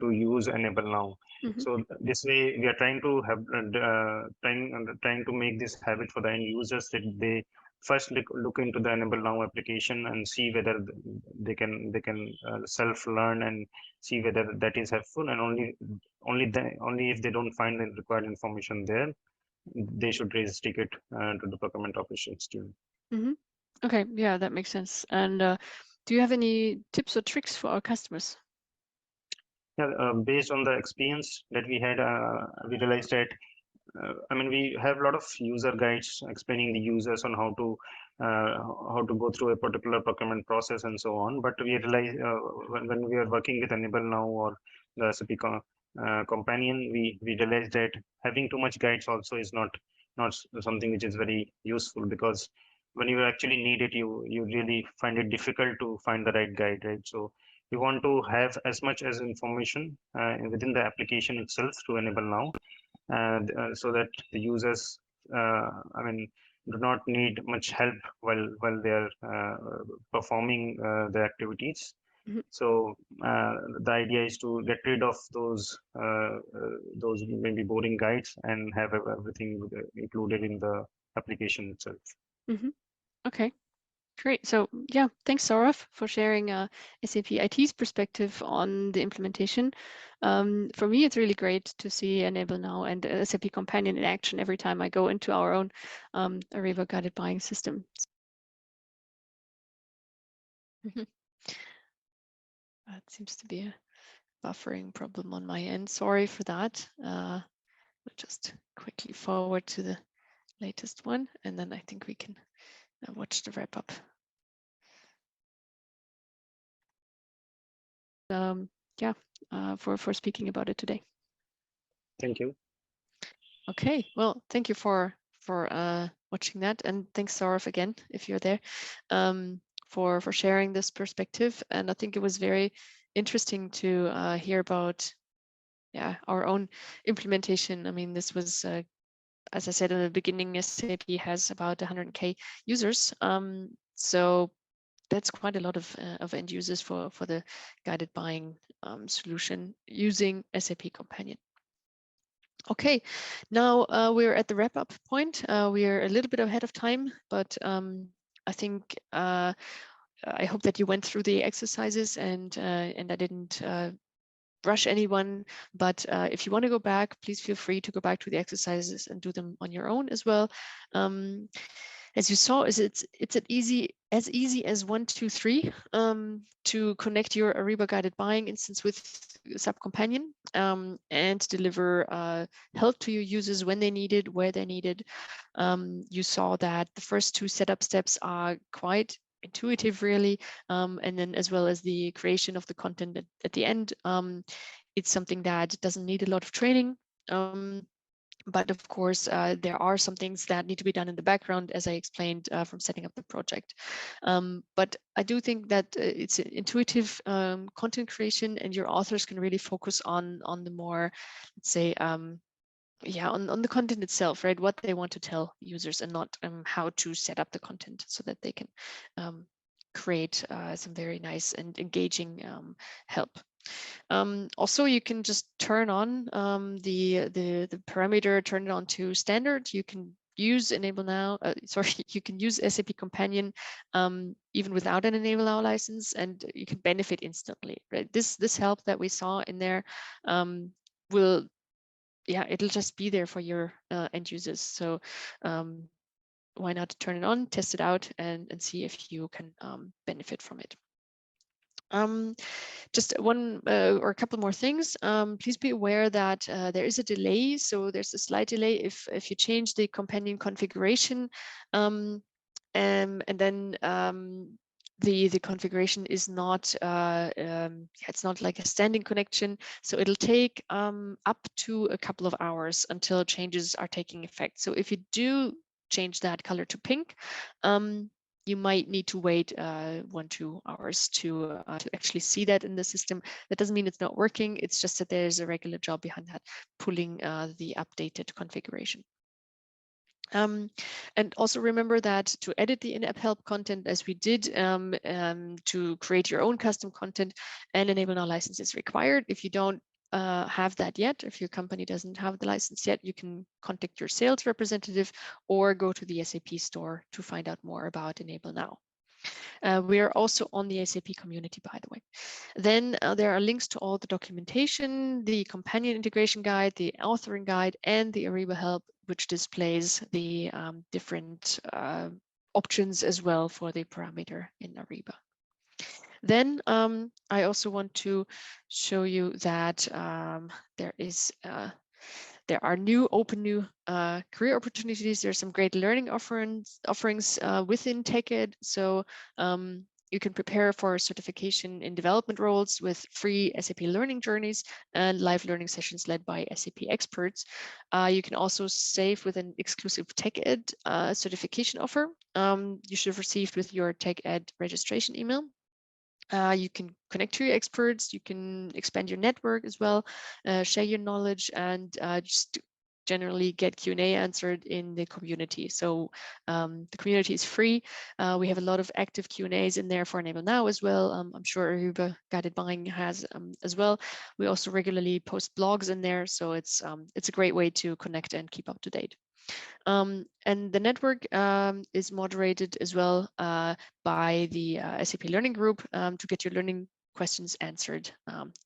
use Enable Now. Mm-hmm. So this way we are trying to have trying to make this habit for the end users, that they first look into the Enable Now application and see whether they can self learn and see whether that is helpful, and only if they don't find the required information there, they should raise ticket to the procurement operations team. Mm-hmm. Okay, yeah, that makes sense. And do you have any tips or tricks for our customers? Yeah, based on the experience that we had, we realized that, I mean, we have a lot of user guides explaining the users on how to go through a particular procurement process and so on. But we realize, when we are working with Enable Now or the SAP Companion, we realized that having too much guides also is not something which is very useful, because when you actually need it, you really find it difficult to find the right guide, right? So we want to have as much as information within the application itself to Enable Now, and so that the users, I mean, do not need much help while they are performing the activities. Mhm. So the idea is to get rid of those maybe boring guides and have everything included in the application itself. Mhm. Okay, great. So yeah, thanks, Saurav, for sharing SAP IT's perspective on the implementation. For me, it's really great to see Enable Now and SAP Companion in action every time I go into our own Ariba guided buying system. Mhm. That seems to be a buffering problem on my end. Sorry for that. We'll just quickly forward to the latest one, and then I think we can watch the wrap up. Yeah, for speaking about it today. Thank you. Okay, well, thank you for watching that, and thanks, Saurav, again, if you're there, for sharing this perspective. And I think it was very interesting to hear about, yeah, our own implementation. I mean, this was, as I said in the beginning, SAP has about 100K users, so that's quite a lot of end users for the guided buying solution using SAP Companion. Okay, now we're at the wrap-up point. We are a little bit ahead of time, but I think I hope that you went through the exercises and I didn't rush anyone. But if you want to go back, please feel free to go back to the exercises and do them on your own as well. As you saw, it's as easy as 1, 2, 3 to connect your Ariba guided buying instance with SAP Companion and deliver help to your users when they need it, where they need it. You saw that the first 2 setup steps are quite intuitive, really, and then as well as the creation of the content at the end. It's something that doesn't need a lot of training. But of course, there are some things that need to be done in the background, as I explained from setting up the project. But I do think that it's intuitive content creation, and your authors can really focus on the more, let's say, yeah, on the content itself, right? What they want to tell users, and not how to set up the content so that they can create some very nice and engaging help. Also, you can just turn on the parameter, turn it on to standard. You can use Enable Now, sorry, you can use SAP Companion even without an Enable Now license, and you can benefit instantly, right? This help that we saw in there will, yeah, it'll just be there for your end users. So why not turn it on, test it out, and see if you can benefit from it. Just one or a couple more things. Please be aware that there is a delay. So there's a slight delay if you change the companion configuration, and then the configuration is not it's not like a standing connection, so it'll take up to a couple of hours until changes are taking effect. So if you do change that color to pink, you might need to wait 1-2 hours to actually see that in the system. That doesn't mean it's not working. It's just that there's a regular job behind that, pulling the updated configuration. And also remember that to edit the in-app help content, as we did, to create your own custom content, an Enable Now license is required. If you don't have that yet, if your company doesn't have the license yet, you can contact your sales representative or go to the SAP store to find out more about Enable Now. We are also on the SAP community, by the way. Then there are links to all the documentation, the companion integration guide, the authoring guide, and the Ariba help, which displays the different options as well for the parameter in Ariba. Then I also want to show you that there are open new career opportunities. There's some great learning offerings within TechEd. So you can prepare for certification in development roles with free SAP learning journeys and live learning sessions led by SAP experts. You can also save with an exclusive TechEd certification offer you should have received with your TechEd registration email. You can connect to your experts, you can expand your network as well, share your knowledge, and just generally get Q&A answered in the community. So the community is free. We have a lot of active Q&As in there for Enable Now as well. I'm sure Ariba Guided Buying has as well. We also regularly post blogs in there, so it's a great way to connect and keep up to date. And the network is moderated as well by the SAP Learning Group to get your learning questions answered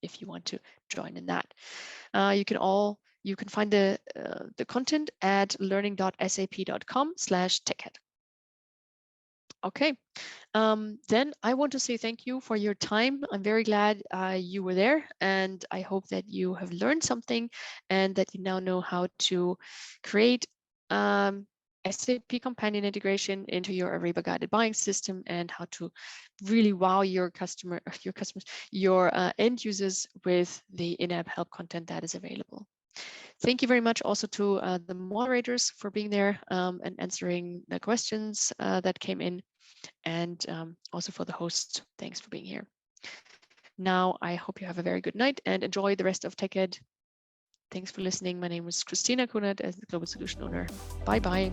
if you want to join in that. You can find the content at learning.sap.com/teched. Okay, then I want to say thank you for your time. I'm very glad you were there, and I hope that you have learned something and that you now know how to create SAP Companion integration into your Ariba guided buying system, and how to really wow your end users with the in-app help content that is available. Thank you very much also to the moderators for being there and answering the questions that came in, and also for the host, thanks for being here. Now, I hope you have a very good night and enjoy the rest of TechEd. Thanks for listening. My name is Kristina Kunad as the Global Solution Owner. Bye-bye.